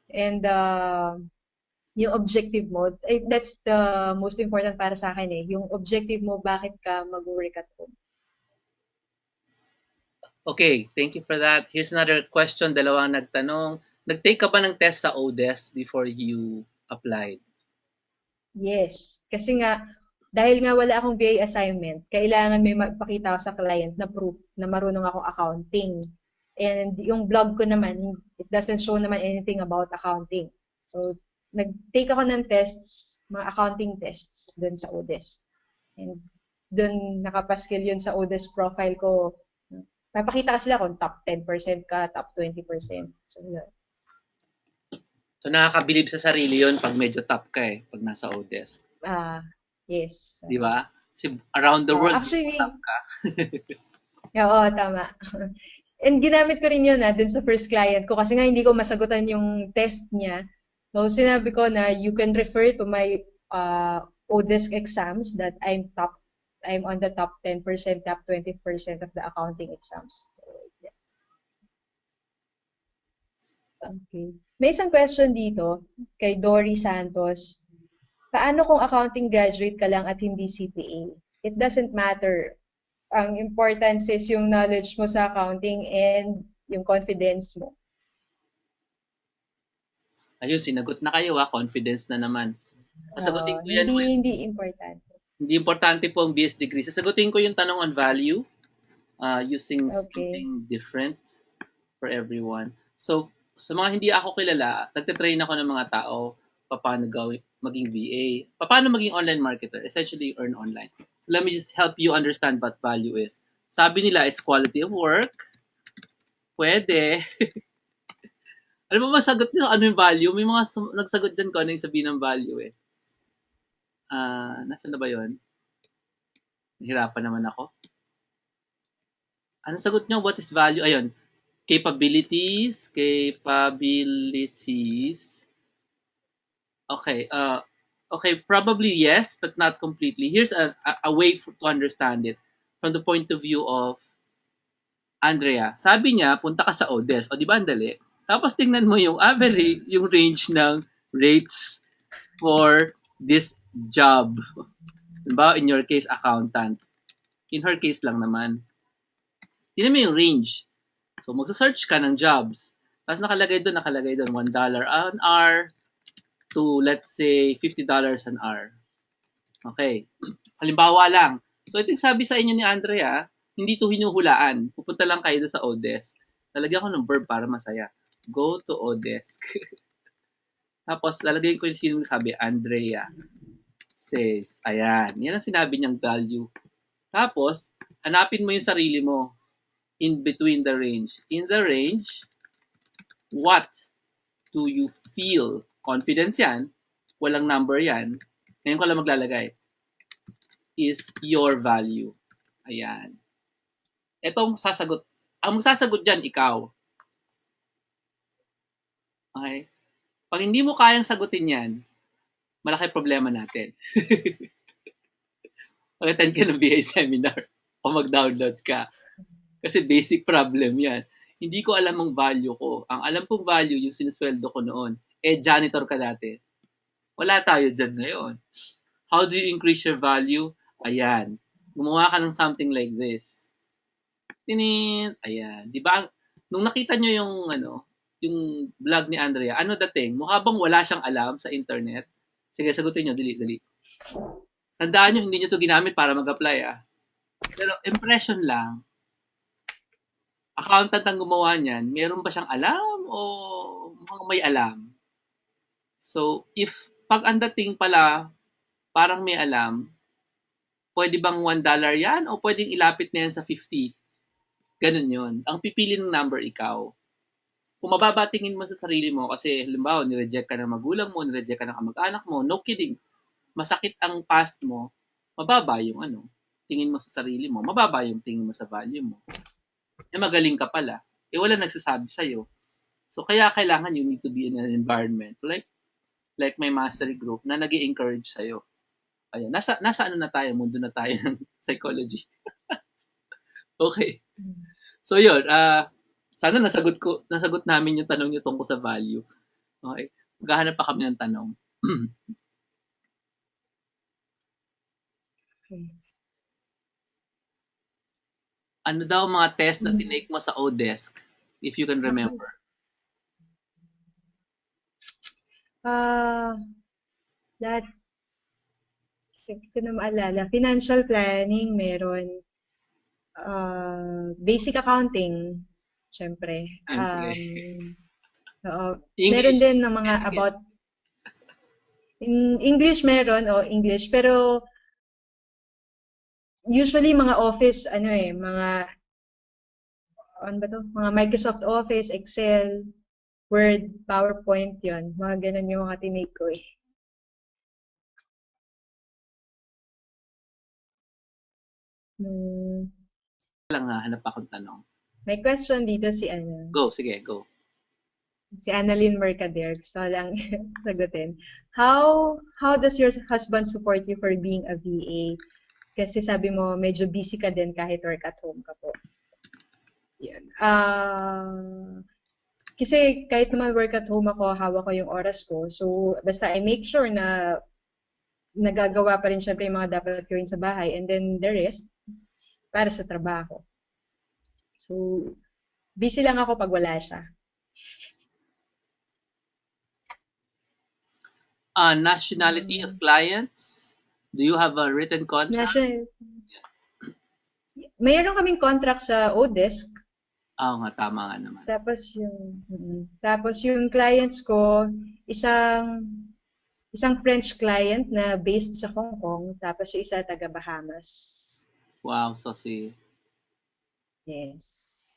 And yung objective mo, that's the most important para sa akin eh. Yung objective mo, bakit ka mag-work at home.
Okay, thank you for that. Here's another question. Dalawang nagtanong. Nag-take ka ba ng test sa ODES before you applied?
Yes. Kasi nga, dahil nga wala akong VA assignment, kailangan may mapakita ako sa client na proof na marunong akong accounting. And yung blog ko naman, it doesn't show naman anything about accounting. So, nag-take ako ng tests, mga accounting tests dun sa ODES. And dun nakapaskil yun sa ODES profile ko. Papakita ka sila kung top 10% ka, top 20%. So, yun.
So, nakakabilib sa sarili yon pag medyo top ka pag nasa ODES.
Yes.
Di ba? Kasi around the world,
actually,
top ka.
Oo, tama. And ginamit ko rin yun dun sa first client ko kasi nga hindi ko masagutan yung test niya. So, sinabi ko na you can refer to my ODESC exams that I'm on the top 10%, top 20% of the accounting exams. So, yeah. Okay. May isang question dito kay Dory Santos. Paano kung accounting graduate ka lang at hindi CPA? It doesn't matter. Ang importance is yung knowledge mo sa accounting and yung confidence mo.
Ayun, sinagot na kayo Confidence na naman. Sasagutin ko yan.
Hindi importante.
Hindi importante po ang BS degree. Sasagutin ko yung tanong on value using something different for everyone. So, sa mga hindi ako kilala, nagtitrain ako ng mga tao paano maging VA, paano maging online marketer, essentially earn online. So, let me just help you understand what value is. Sabi nila, it's quality of work. Pwede. Ano ba masagot nyo? Ano yung value? May mga nagsagot dyan ko ano yung sabihin ng value Nasaan na ba yun? Nahirapan naman ako. Ano sagot nyo? What is value? Ayun. Capabilities. Okay. Okay, probably yes, but not completely. Here's a way to understand it from the point of view of Andrea. Sabi niya, punta ka sa ODES. O, di ba ang dali? Tapos tingnan mo yung average, yung range ng rates for this job. Diba? In your case, accountant. In her case lang naman. Tingnan mo yung range. So, magsa-search ka ng jobs. Tapos nakalagay doon $1 an hour to, let's say, $50 an hour. Okay. Halimbawa lang. So, ito yung sabi sa inyo ni Andrea, hindi to hinuhulaan. Pupunta lang kayo sa ODES. Lalagyan ko ng verb para masaya. Go to ODES. Tapos, lalagay ko yung sino sabi, Andrea says. Ayan. Yan ang sinabi niyang value. Tapos, hanapin mo yung sarili mo in between the range. In the range, what do you feel? Confidence yan. Walang number yan. Ngayon ko lang maglalagay. Is your value. Ayan. Itong sasagot. Ang magsasagot dyan, ikaw. Okay? Pag hindi mo kayang sagutin yan, malaki problema natin. Mag-attend ka ng BA seminar o mag-download ka. Kasi basic problem yan. Hindi ko alam ang value ko. Ang alam kong value, yung sinisweldo ko noon. Janitor ka dati. Wala tayo dyan ngayon. How do you increase your value? Ayan. Gumawa ka ng something like this. Tinin. Ayan. Di ba? Nung nakita nyo yung vlog ni Andrea, ano dating? Mukha bang wala siyang alam sa internet? Sige, sagutin nyo. Dali. Tandaan nyo, hindi nyo to ginamit para mag-apply Pero impression lang. Accountant ang gumawa niyan, meron ba siyang alam o may alam? So, if pag ang dating pala, parang may alam, pwede bang $1 yan o pwedeng ilapit na yan sa 50? Ganun yun. Ang pipili ng number ikaw. Kung mababatingin mo sa sarili mo kasi halimbawa nireject ka ng magulang mo, nireject ka ng kamag-anak mo, no kidding. Masakit ang past mo, mababa yung tingin mo sa sarili mo, mababa yung tingin mo sa value mo. Magaling ka pala. Wala nagsasabi sa'yo. So, kaya kailangan you need to be in an environment like my mastery group na nag-i-encourage sa'yo. Ayan. Nasa ano na tayo, mundo na tayo ng psychology. Okay. So, yun. Sana nasagot namin yung tanong nyo tungkol sa value. Okay. Maghahanap pa kami ng tanong. Ano daw mga test na tinake mo sa Odesk, if you can remember?
Lahat, hindi ko na maalala. Financial planning, meron. Basic accounting, syempre.
Siyempre.
Oo. Meron
English.
din ng mga about in English meron o English pero usually mga office ano ba to? Mga Microsoft Office, Excel, Word, PowerPoint 'yon. Mga ganun yung mga tinake ko eh.
Lang nga, hanap akong tanong.
May question dito si
Go, sige, go.
si Annalyn Mercader. Gusto ko lang sagutin. How does your husband support you for being a VA? Kasi sabi mo, medyo busy ka din kahit work at home ka po. Yan. Kasi kahit naman work at home ako, hawak ko yung oras ko. So, basta I make sure na nagagawa pa rin syempre yung mga dapat gawin sa bahay. And then the rest, para sa trabaho. So, busy lang ako pag wala siya.
Nationality of clients? Do you have a written contract?
Mayroon kaming contract sa Odesk.
Nga, tama nga naman.
Tapos yung clients ko, isang French client na based sa Hong Kong, tapos yung isa taga Bahamas.
Wow, so si...
Yes.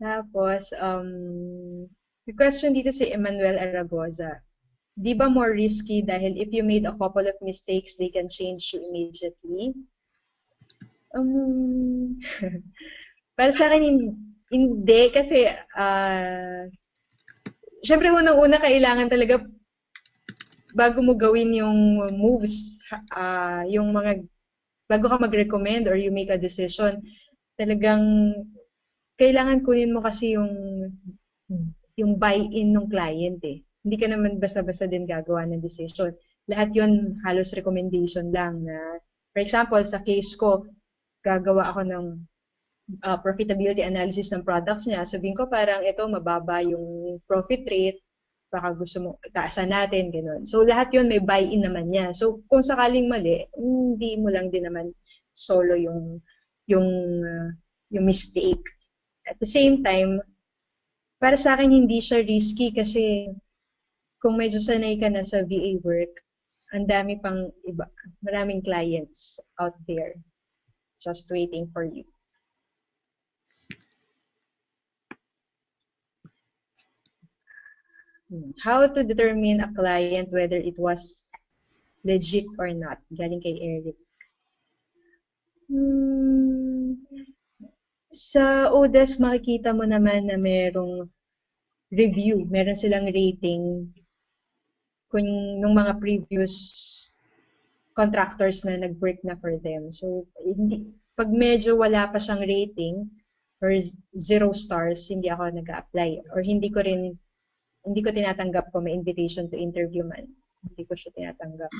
Tapos, the question dito si Emmanuel Aragoza. Di ba more risky dahil if you made a couple of mistakes, they can change you immediately? Para sa akin, hindi. Kasi, syempre unang-una kailangan talaga bago mo gawin yung moves, bago ka mag-recommend or you make a decision, talagang kailangan kunin mo kasi yung buy-in ng client eh. Hindi ka naman basta-basta din gagawa ng decision. Lahat yon halos recommendation lang na, for example, sa case ko, gagawa ako ng profitability analysis ng products niya. Sabihin ko parang ito, mababa yung profit rate, baka gusto mo, taasan natin, gano'n. So, lahat yon may buy-in naman niya. So, kung sakaling mali, hindi mo lang din naman solo yung mistake. At the same time, para sa akin hindi siya risky kasi kung medyo sanay ka na sa VA work, ang dami pang iba, maraming clients out there just waiting for you. How to determine a client whether it was legit or not? Galing kay Eric. Sa Odesk, makikita mo naman na merong review, meron silang rating kung nung mga previous contractors na nag-work na for them. So, pag medyo wala pa siyang rating or 0 stars, hindi ako nag-a-apply. Or hindi ko tinatanggap kung may invitation to interview man. Hindi ko siya tinatanggap.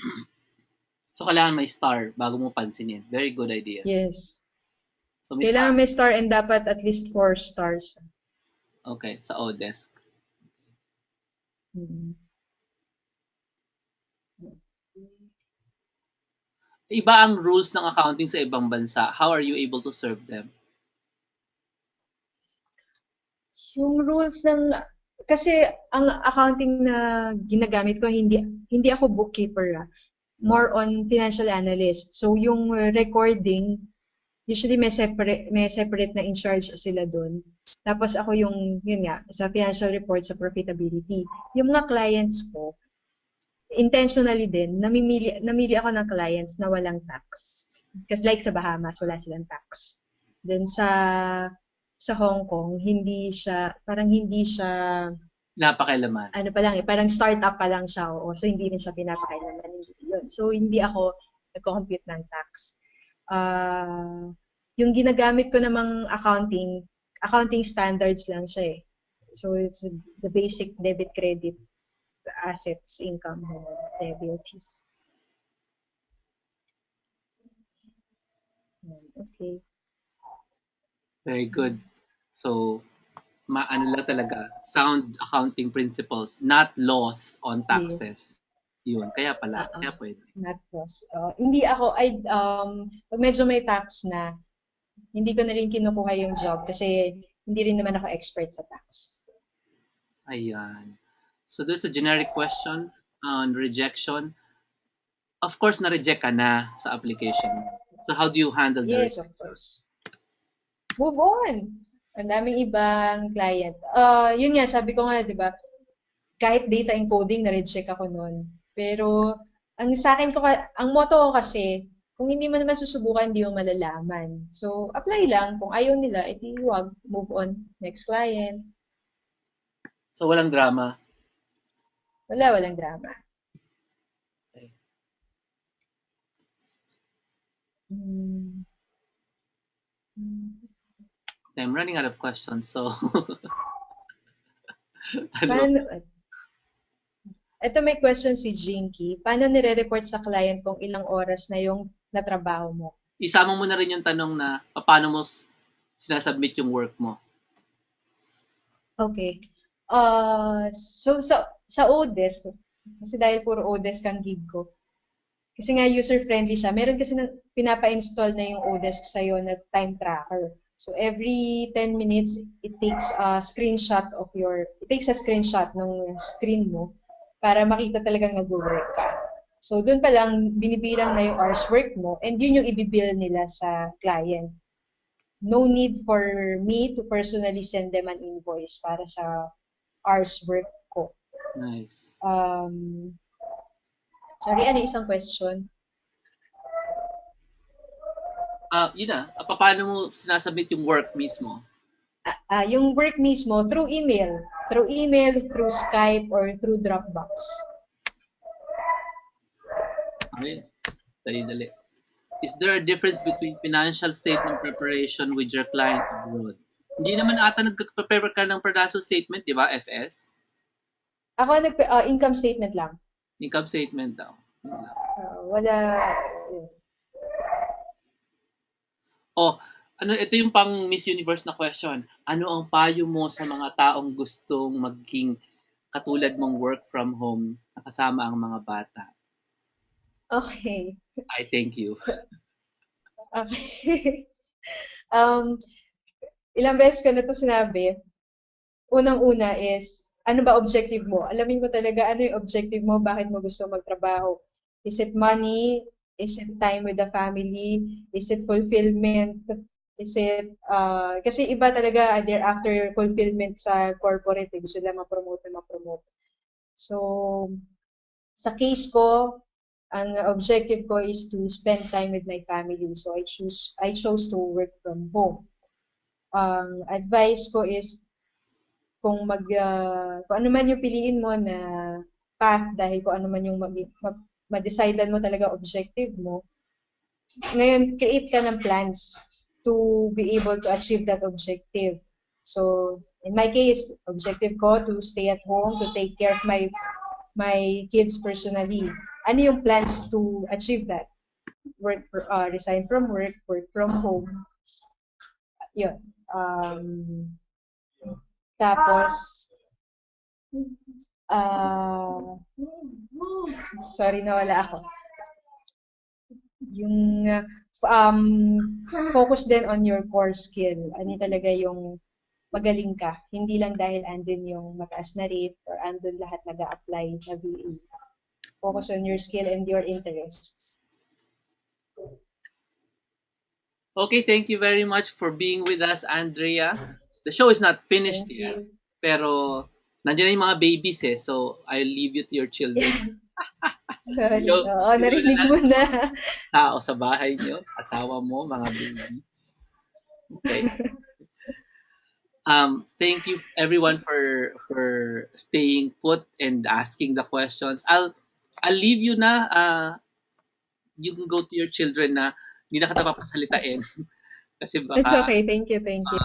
So, kailangan may star bago mo pansinin. Very good idea.
Yes.
So,
kailangan may star and dapat at least 4 stars.
Okay, sa Odesk. Iba ang rules ng accounting sa ibang bansa. How are you able to serve them?
Yung rules kasi ang accounting na ginagamit ko, hindi ako bookkeeper. More on financial analyst. So, yung recording, usually may separate na in charge sila doon. Tapos ako yun nga, sa financial report, sa profitability. Yung mga clients ko, intentionally din, namili ako ng clients na walang tax. Kasi like sa Bahamas, wala silang tax. Then sa Hong Kong, hindi siya
napakailaman.
Ano pa lang parang startup pa lang siya. So hindi rin siya pinapakailaman. So hindi ako nagko-compute ng tax. Yung ginagamit ko namang accounting standards lang siya eh. So it's the basic debit credit assets, income, liabilities. Okay.
Very good. So, ano lang talaga, sound accounting principles, not laws on
Yes.
taxes. Yun, kaya pala,
Uh-uh.
kaya pwede.
Not loss. Hindi ako, pag medyo may tax na, hindi ko na rin kinukuha yung job kasi hindi rin naman ako expert sa tax.
Ayan. So, there's a generic question on rejection. Of course, na-reject ka na sa application. So, how do you handle the
Yes, of
rejection?
course. Move on. Ang daming ibang client. Yun nga, sabi ko nga, di ba, kahit data encoding, na-reject ako noon. Pero, ang sa akin ko, ang motto ko kasi, kung hindi mo naman susubukan, hindi mo malalaman. So, apply lang. Kung ayaw nila, edi wag, move on. Next client.
So, walang drama.
Walang drama.
Okay.
Hmm.
I'm running out of questions, so ano?
Paano, ito may question si Jinky. Paano nire-report sa client kung ilang oras na yung natrabaho mo?
Isama mo na rin yung tanong na paano mo sinasubmit yung work mo.
Okay. So sa Odesk, kasi dahil puro Odesk ang gig ko, kasi nga user-friendly siya, meron kasi pinapa-install na yung Odesk sa'yo na time tracker. So every 10 minutes, it takes a screenshot ng screen mo para makita talagang nag-work ka. So doon pa lang binibilang na yung hours work mo and yun yung ibibill nila sa client. No need for me to personally send them an invoice para sa hours work ko.
Nice.
Sorry, ano isang question?
Yun na. Paano mo sinasubmit yung work mismo?
Yung work mismo, through email. Through email, through Skype, or through Dropbox.
Okay. Dali-dali. Is there a difference between financial statement preparation with your client abroad? Hindi naman ata nag-prepare ka ng financial statement, di ba, FS?
Ako, income statement lang.
Income statement daw.
Wala.
Oh, ito yung pang Miss Universe na question. Ano ang payo mo sa mga taong gustong maging katulad mong work from home na kasama ang mga bata?
Okay.
I thank you.
Okay. Ilang beses ko na ito sinabi. Unang-una is, ano ba objective mo? Alamin mo talaga ano yung objective mo, bakit mo gusto magtrabaho. Is it money? Is it time with the family? Is it fulfillment? Is it, kasi iba talaga, they're after fulfillment sa corporate, gusto lang ma-promote na ma-promote. So, sa case ko, ang objective ko is to spend time with my family. So, I chose to work from home. Advice ko is, kung ano man yung piliin mo na path dahil kung ano man yung ma-decidean mo talaga objective mo, ngayon create ka ng plans to be able to achieve that objective. So, in my case, objective ko to stay at home, to take care of my kids personally. Ano yung plans to achieve that? Resign from work from home. Yun. Tapos, sorry, nawala ako. Yung focus din on your core skill. Ano talaga yung magaling ka. Hindi lang dahil andun yung mataas na rate or andun lahat nag-a-apply na VA. Focus on your skill and your interests.
Okay, thank you very much for being with us, Andrea. The show is not finished
Thank
yet,
you.
pero nandiyan na yung mga babies so I'll leave you to your children.
Sorry.
Hello,
Oo, narinig mo na.
Tao sa bahay niyo, asawa mo, mga babies. Okay. Thank you everyone for staying put and asking the questions. I'll leave you na. You can go to your children na hindi na kita papasalitain. Kasi
It's
baka
okay. Thank you. Thank you.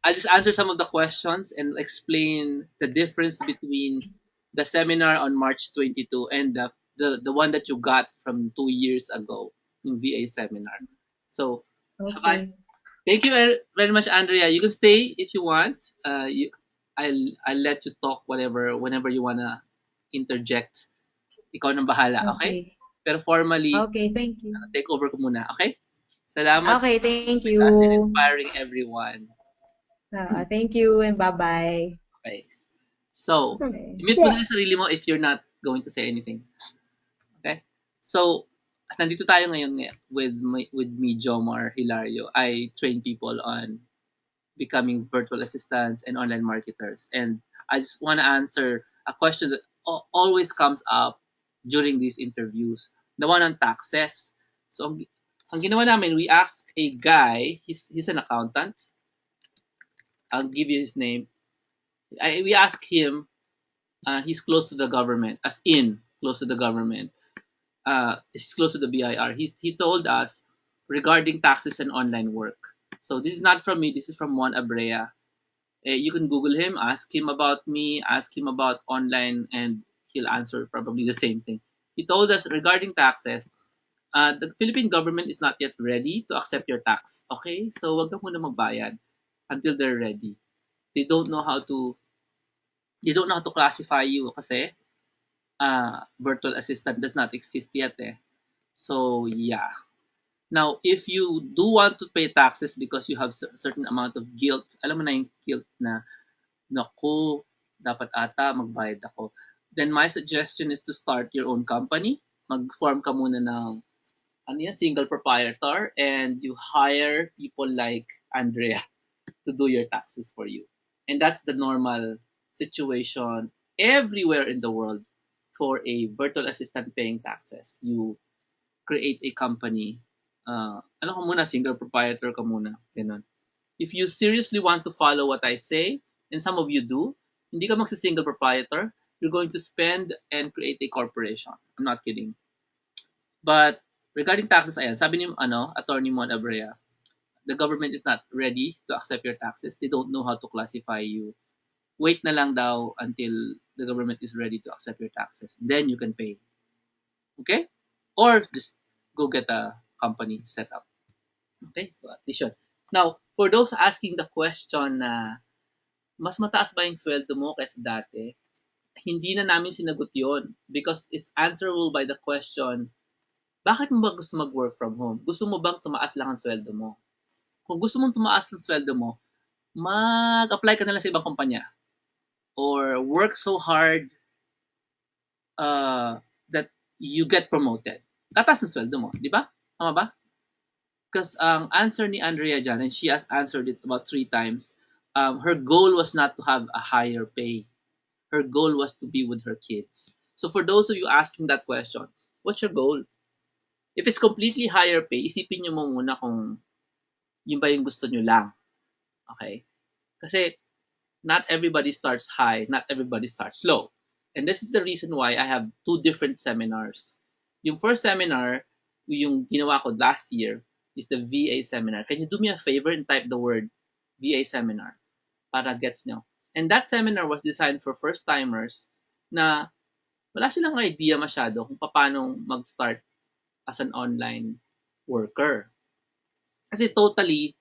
I'll just answer some of the questions and explain the difference between the seminar on March 22 and the one that you got from 2 years ago, yung VA seminar. So,
Okay.
thank you very much, Andrea. You can stay if you want. I'll let you talk whenever you wanna interject. Ikaw nang bahala, okay?
Okay.
Pero formally,
Okay, thank you.
take over ko muna, okay? Salamat
Okay, thank
with us and
you.
inspiring everyone.
Thank you and bye-bye.
Okay. So,
Okay.
mute mo na yung sarili mo if you're not going to say anything. Okay? So, nandito tayo ngayon with me, Jomar Hilario. I train people on becoming virtual assistants and online marketers. And I just want to answer a question that always comes up during these interviews. The one on taxes. So, ang ginawa namin, we asked a guy, he's an accountant. I'll give you his name. We asked him, he's close to the government, as in close to the government. He's close to the BIR. He told us regarding taxes and online work. So this is not from me. This is from Juan Abrea. You can Google him, ask him about me, ask him about online, and he'll answer probably the same thing. He told us regarding taxes, the Philippine government is not yet ready to accept your tax. Okay? So wag ka muna magbayad until they're ready. They don't know how to classify you kasi virtual assistant does not exist yet eh. So yeah. Now, if you do want to pay taxes because you have a certain amount of guilt, alam mo na yung guilt na, naku, dapat ata magbayad ako. Then my suggestion is to start your own company. Mag-form ka muna ng single proprietor, and you hire people like Andrea to do your taxes for you. And that's the normal situation everywhere in the world for a virtual assistant paying taxes. You create a company. Ano ka muna, single proprietor ka muna. Ganun. If you seriously want to follow what I say, and some of you do, hindi ka magsi-single proprietor, you're going to spend and create a corporation. I'm not kidding. But regarding taxes, ayan, sabi ni Attorney Mon Abrea, the government is not ready to accept your taxes. They don't know how to classify you. Wait na lang daw until the government is ready to accept your taxes. Then you can pay. Okay? Or just go get a company set up. Okay? So at least yun. Now, for those asking the question na mas mataas ba yung sweldo mo kaysa dati, hindi na namin sinagot yon because it's answerable by the question, bakit mo ba gusto mag-work from home? Gusto mo bang tumaas lang ang sweldo mo? Kung gusto mong tumaas ang sweldo mo, mag-apply ka na lang sa ibang kumpanya or work so hard that you get promoted. Tataas ang sweldo mo, di ba? Tama ba? Because answer ni Andrea dyan, and she has answered it about 3 times, her goal was not to have a higher pay. Her goal was to be with her kids. So for those of you asking that question, what's your goal? If it's completely higher pay, isipin nyo mo muna kung yun ba yung gusto nyo lang. Okay? Kasi not everybody starts high, not everybody starts low. And this is the reason why I have 2 different seminars. Yung first seminar, yung ginawa ko last year, is the VA seminar. Can you do me a favor and type the word VA seminar para gets nyo? And that seminar was designed for first-timers na wala silang idea masyado kung paano mag-start as an online worker. Kasi totally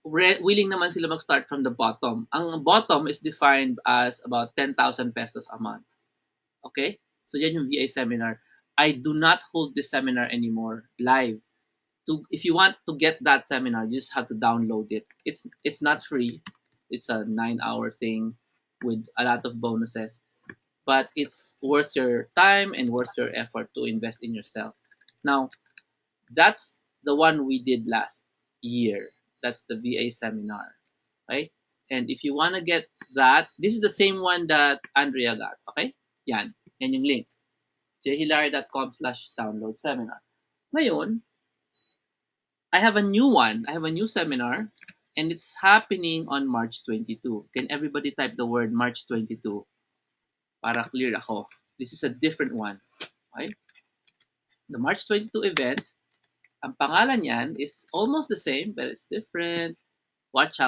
willing naman sila mag-start from the bottom. Ang bottom is defined as about 10,000 pesos a month. Okay? So yan yung VA seminar. I do not hold this seminar anymore live. If you want to get that seminar, you just have to download it. It's not free. It's a 9-hour thing with a lot of bonuses. But it's worth your time and worth your effort to invest in yourself. Now, that's the one we did last year. That's the VA seminar, right? And if you want to get that, this is the same one that Andrea got, okay? Yan yung link. jhilario.com/download seminar. Ngayon, I have a new one. I have a new seminar, and it's happening on March 22. Can everybody type the word March 22 para clear ako? This is a different one. Okay? The March 22 event, ang pangalan niyan is almost the same, but it's different. Watch.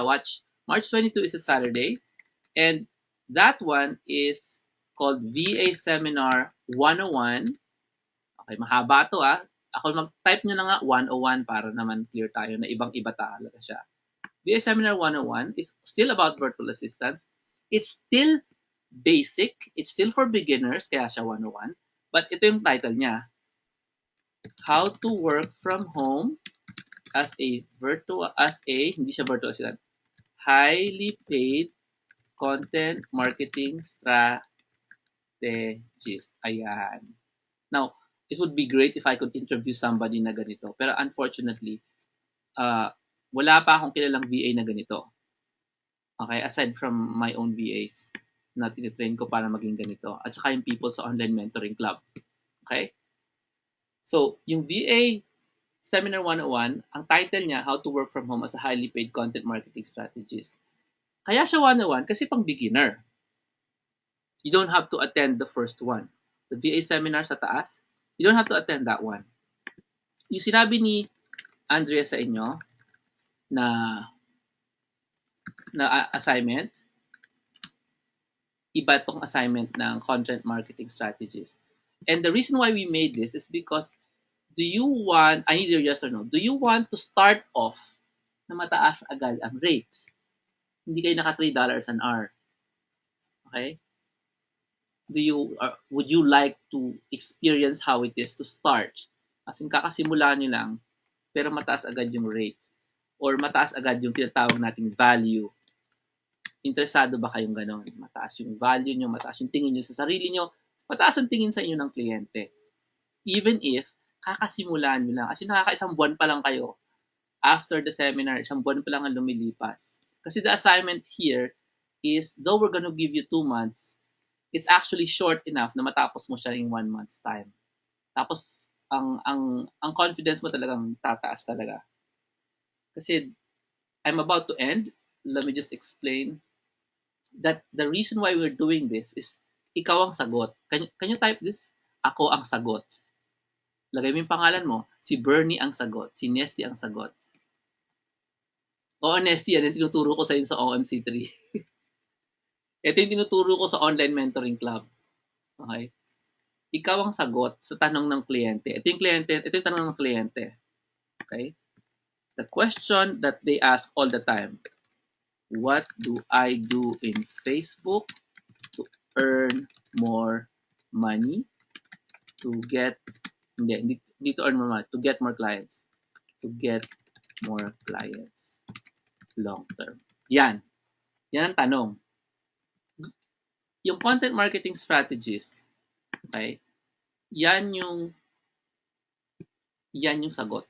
March 22 is a Saturday, and that one is called VA Seminar 101. Okay, mahaba to Ako mag-type nyo na nga 101 para naman clear tayo na ibang-iba talaga siya. VA Seminar 101 is still about virtual assistants. It's still basic. It's still for beginners, kaya siya 101. But ito yung title niya. How to work from home as a hindi siya virtual assistant, highly paid content marketing strategist. Ayan. Now, it would be great if I could interview somebody na ganito. Pero unfortunately, wala pa akong kilalang VA na ganito. Okay, aside from my own VAs na tinitrain ko para maging ganito. At saka yung people sa online mentoring club. Okay? So, yung VA Seminar 101, ang title niya, How to Work from Home as a Highly Paid Content Marketing Strategist. Kaya siya 101 kasi pang beginner. You don't have to attend the first one. The VA seminar sa taas, you don't have to attend that one. Yung sinabi ni Andrea sa inyo na assignment, iba itong assignment ng content marketing strategist. And the reason why we made this is because do you want, I need your yes or no, do you want to start off na mataas agad ang rates? Hindi kayo naka $3 an hour. Okay? Would you like to experience how it is to start? As in, kakasimula nyo lang, pero mataas agad yung rate. Or mataas agad yung tinatawag nating value. Interesado ba kayong ganon? Mataas yung value nyo, mataas yung tingin nyo sa sarili nyo, mataas ang tingin sa inyo ng kliyente. Even if, kakasimulaan nyo lang. Kasi nakakaisang buwan pa lang kayo. After the seminar, isang buwan pa lang ang lumilipas. Kasi the assignment here is, though we're gonna give you 2 months, it's actually short enough na matapos mo siya in 1 month's time. Tapos, ang confidence mo talagang tataas talaga. Kasi, I'm about to end. Let me just explain that the reason why we're doing this is ikaw ang sagot. Can you type this? Ako ang sagot. Lagay mo yung pangalan mo. Si Bernie ang sagot. Si Nesty ang sagot. Oo, Nesty, yan yung tinuturo ko sa inyo sa OMC3. Ito yung tinuturo ko sa online mentoring club. Okay? Ikaw ang sagot sa tanong ng kliyente. Ito yung tanong ng kliyente. Okay? The question that they ask all the time. What do I do in Facebook to earn more money? To get, hindi to earn more money. To get more clients. To get more clients. Long term. Yan. Yan ang tanong. Yung content marketing strategist, okay, yan yung sagot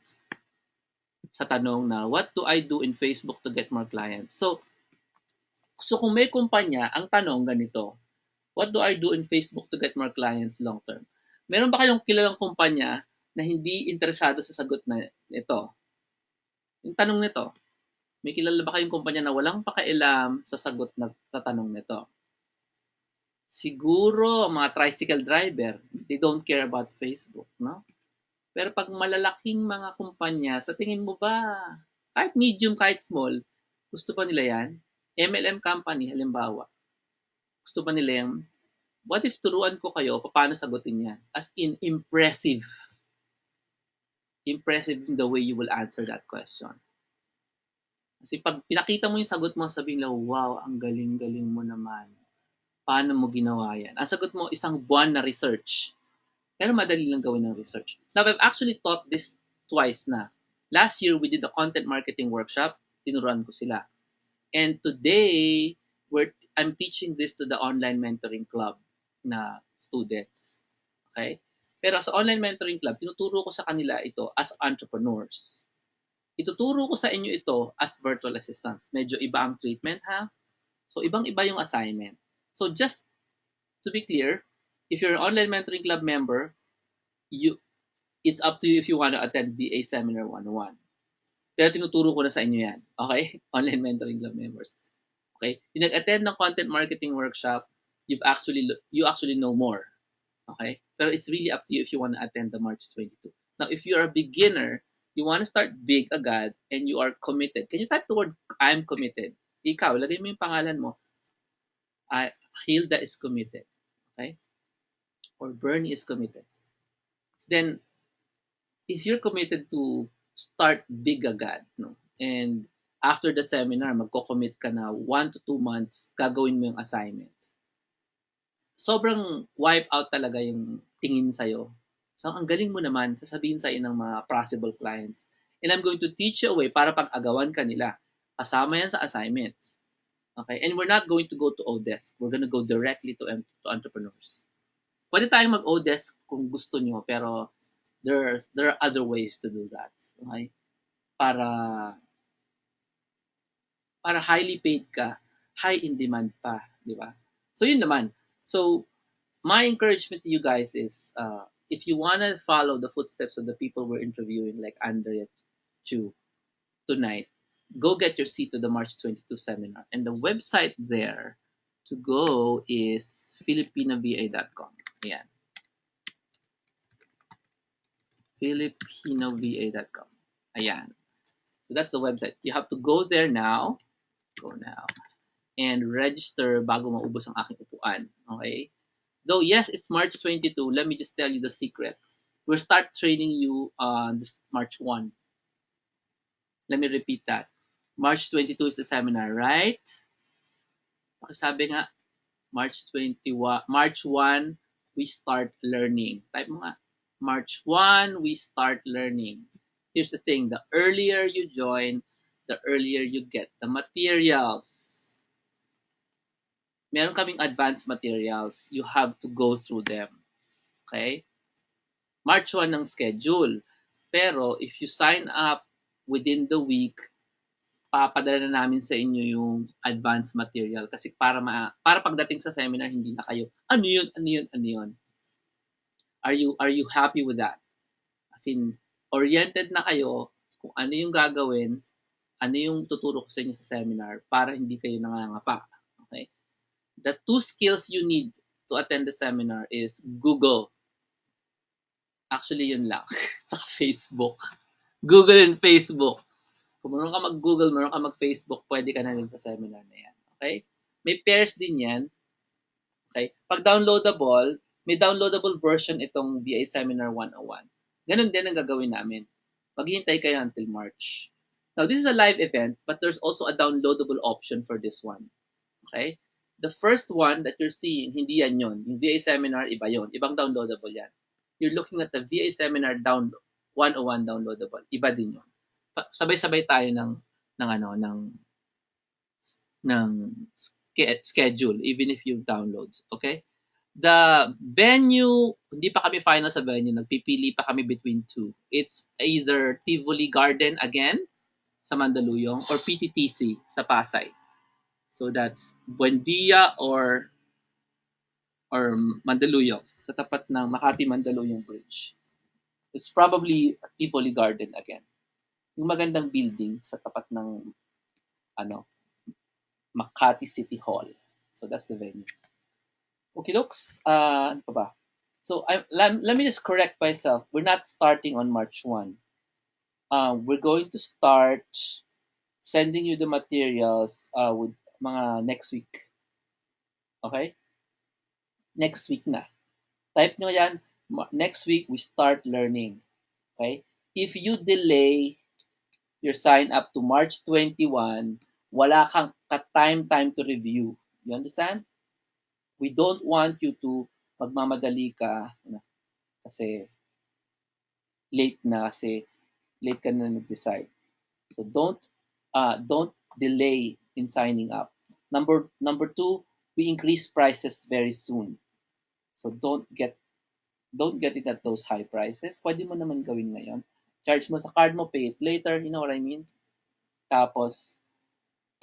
sa tanong na what do I do in Facebook to get more clients? So kung may kumpanya, ang tanong ganito, what do I do in Facebook to get more clients long term? Meron ba kayong kilalang kumpanya na hindi interesado sa sagot na ito? Yung tanong nito, may kilala ba kayong kumpanya na walang pakialam sa sagot na sa tanong nito? Siguro mga tricycle driver, they don't care about Facebook, no? Pero pag malalaking mga kumpanya, sa tingin mo ba, kahit medium, kahit small, gusto pa nila yan? MLM company, halimbawa, gusto pa nila yan? What if turuan ko kayo, paano sagutin yan? As in, impressive. Impressive in the way you will answer that question. Kasi pag pinakita mo yung sagot mo, sabihin lang, wow, ang galing-galing mo naman. Paano mo ginawa yan? Ang sagot mo, isang buwan na research. Pero madali lang gawin ng research. Now, I've actually taught this twice na. Last year, we did a content marketing workshop. Tinuruan ko sila. And today, I'm teaching this to the online mentoring club na students. Okay? Pero sa online mentoring club, tinuturo ko sa kanila ito as entrepreneurs. Ituturo ko sa inyo ito as virtual assistants. Medyo iba ang treatment, ha? So, ibang-iba yung assignment. So, just to be clear, if you're an online mentoring club member, it's up to you if you want to attend VA Seminar 101. Pero tinuturo ko na sa inyo yan. Okay? Online mentoring club members. Okay? Yung nag-attend ng content marketing workshop, you actually know more. Okay? Pero it's really up to you if you want to attend the March 22. Now, if you're a beginner, you want to start big agad, and you are committed. Can you type the word, I'm committed? Ikaw, lagay mo yung pangalan mo. Hilda is committed. Okay? Or Bernie is committed. Then, if you're committed to start big agad, no? And after the seminar, magko-commit ka na 1 to 2 months, gagawin mo yung assignments. Sobrang wipe out talaga yung tingin sa'yo. So, ang galing mo naman, sasabihin sa'yo ng mga possible clients. And I'm going to teach you a way para pag-agawan ka nila. Kasama yan sa assignments. Okay? And we're not going to go to Odesk. We're gonna go directly to entrepreneurs. Pwede tayong mag-Odesk kung gusto nyo, pero there are other ways to do that. Okay? Para highly paid ka, high in demand pa, di ba? So yun naman. So my encouragement to you guys is if you wanna follow the footsteps of the people we're interviewing, like Andrea Chu tonight, go get your seat to the March 22 seminar. And the website there to go is filipinova.com. Ayan. filipinova.com. Ayan. So that's the website. You have to go there now. Go now. And register bago maubos ang aking upuan. Okay? Though, yes, it's March 22. Let me just tell you the secret. We'll start training you on this March 1. Let me repeat that. March 22 is the seminar, right? Sabi nga, March 1, we start learning. Type mo nga. March 1, we start learning. Here's the thing. The earlier you join, the earlier you get the materials. Meron kaming advanced materials. You have to go through them. Okay? March 1 ng schedule. Pero if you sign up within the week, papadala na namin sa inyo yung advanced material kasi para pagdating sa seminar hindi na kayo ano yun. Are you happy with that? As in, oriented na kayo kung ano yung gagawin, ano yung tuturo ko sa inyo sa seminar para hindi kayo nangangapa. Okay? The 2 skills you need to attend the seminar is Google. Actually, yun lang. Saka Facebook. Google and Facebook. Kung meron ka mag-Google, meron ka mag-Facebook, pwede ka na din sa seminar na yan. Okay? May pairs din yan. Okay? Pag downloadable, may downloadable version itong VA Seminar 101. Ganun din ang gagawin namin. Maghihintay kayo until March. Now, this is a live event, but there's also a downloadable option for this one. Okay? The first one that you're seeing, hindi yan yun. Yung VA Seminar, iba yun. Ibang downloadable yan. You're looking at the VA Seminar 101 downloadable. Iba din yun. Sabay-sabay tayo ng schedule even if you downloads. Okay? The venue, hindi pa kami final sa venue. Nagpipili pa kami between 2. It's either Tivoli Garden again sa Mandaluyong or PTTC sa Pasay. So that's Buendia or Mandaluyong sa tapat ng Makati-Mandaluyong Bridge. It's probably Tivoli Garden again. Yung magandang building sa tapat ng Makati City Hall. So that's the venue. Okay, looks. Ano pa ba? So let me just correct myself. We're not starting on March 1. We're going to start sending you the materials with mga next week. Okay? Next week na. Type nyo yan. Next week, we start learning. Okay? If you delay your sign up to March 21, wala kang time to review. You understand? We don't want you to magmamadali ka kasi late ka na nag-decide. So don't delay in signing up. Number 2, we increase prices very soon. So don't get it at those high prices. Pwede mo naman gawin ngayon. Charge mo sa card mo, pay it later, you know what I mean? Tapos,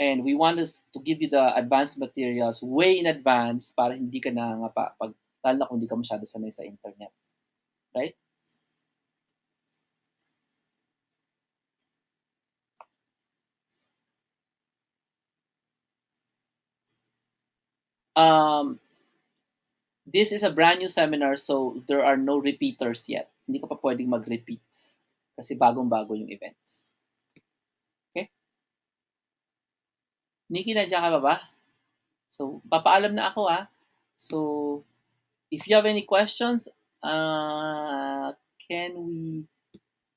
and we want to give you the advanced materials way in advance para hindi ka nangangapa lalo na kung hindi ka masyado sanay sa internet. Right? This is a brand new seminar, so there are no repeaters yet. Hindi ka pa pwedeng mag-repeat kasi bagong-bago yung events. Okay? Nikki, nandiyan ka ba? So, papaalam na ako. So, If you have any questions, can we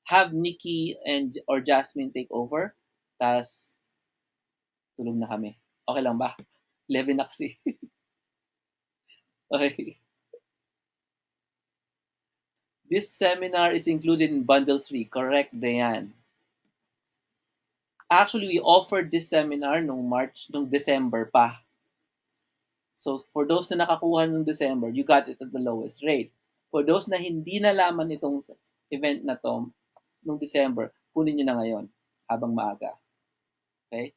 have Nikki and or Jasmine take over? Tas tulog na kami. Okay lang ba? 11 na kasi. Okay. This seminar is included in Bundle 3. Correct, Dayan. Actually, we offered this seminar nung December pa. So, for those na nakakuha nung December, you got it at the lowest rate. For those na hindi nalaman itong event na to nung December, kunin nyo na ngayon habang maaga. Okay?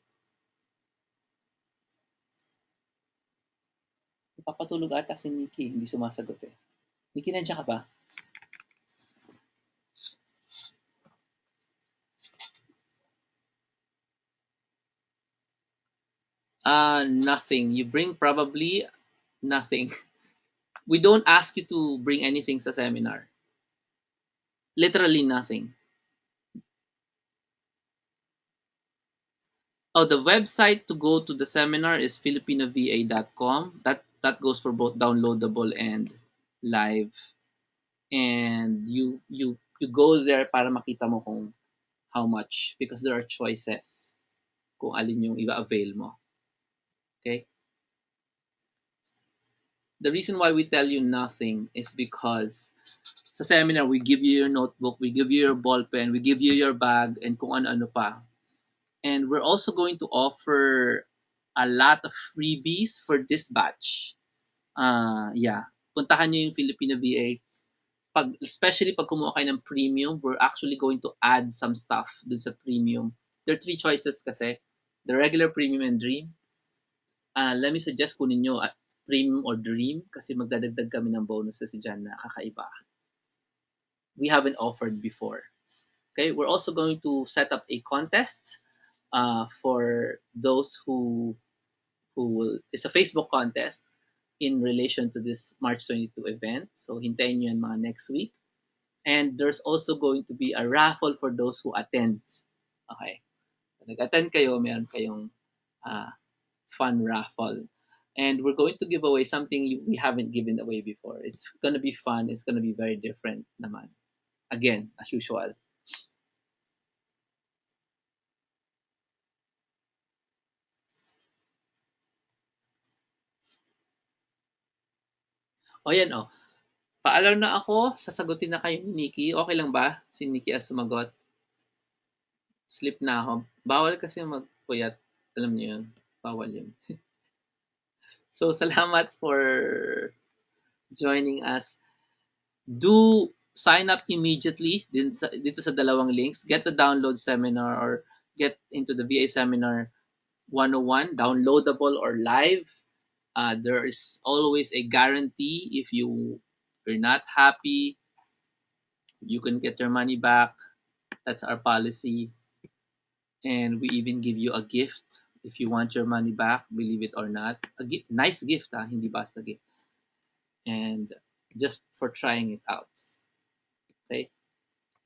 Napapatulog ata si Nikki. Hindi sumasagot eh. Nikki, nandiyan ka ba? Nothing. You bring probably nothing. We don't ask you to bring anything sa seminar. Literally nothing. Oh, the website to go to the seminar is filipinovA.com. That goes for both downloadable and live. And you go there para makita mo kung how much because there are choices kung alin yung i-avail mo. Okay? The reason why we tell you nothing is because sa seminar, we give you your notebook, we give you your ball pen, we give you your bag, and kung ano-ano pa. And we're also going to offer a lot of freebies for this batch. Yeah. Puntahan nyo yung Filipino VA. Especially pag kumuha kayo ng premium, we're actually going to add some stuff dun sa premium. There are 3 choices kasi. The regular, premium, and dream. Let me suggest kunin nyo at premium or dream kasi magdadagdag kami ng bonuses dyan na kakaiba. We haven't offered before. Okay, we're also going to set up a contest for those who will. It's a Facebook contest in relation to this March 22 event. So hintayin nyo yan mga next week. And there's also going to be a raffle for those who attend. Okay. So, nag-attend kayo, meron kayong fun raffle. And we're going to give away something we haven't given away before. It's going to be fun. It's going to be very different naman. Again, as usual. O yan o. Paalam na ako. Sasagutin na kayo ni Nikki. Okay lang ba? Si Nikki as sumagot. Sleep na ako. Bawal kasi magpuyat. Alam niyo yun. Bawal yun. So, salamat for joining us. Do sign up immediately dito sa dalawang links. Get the download seminar or get into the VA seminar 101, downloadable or live. There is always a guarantee. If you're not happy, you can get your money back. That's our policy. And we even give you a gift if you want your money back, believe it or not. Nice gift, hindi basta gift. And just for trying it out. Okay?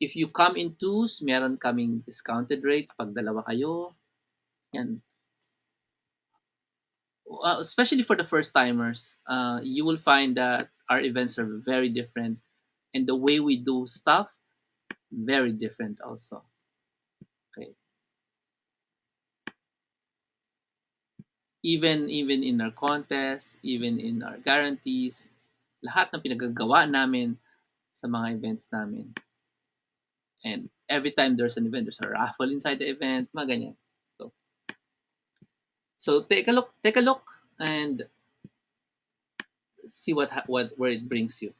If you come in twos, meron kaming discounted rates pag dalawa kayo. And especially for the first timers, you will find that our events are very different, and the way we do stuff very different also. Okay. Even in our contests, even in our guarantees, lahat ng pinagagawa namin sa mga events namin. And every time there's an event, there's a raffle inside the event, mga ganyan. So take a look and see where it brings you.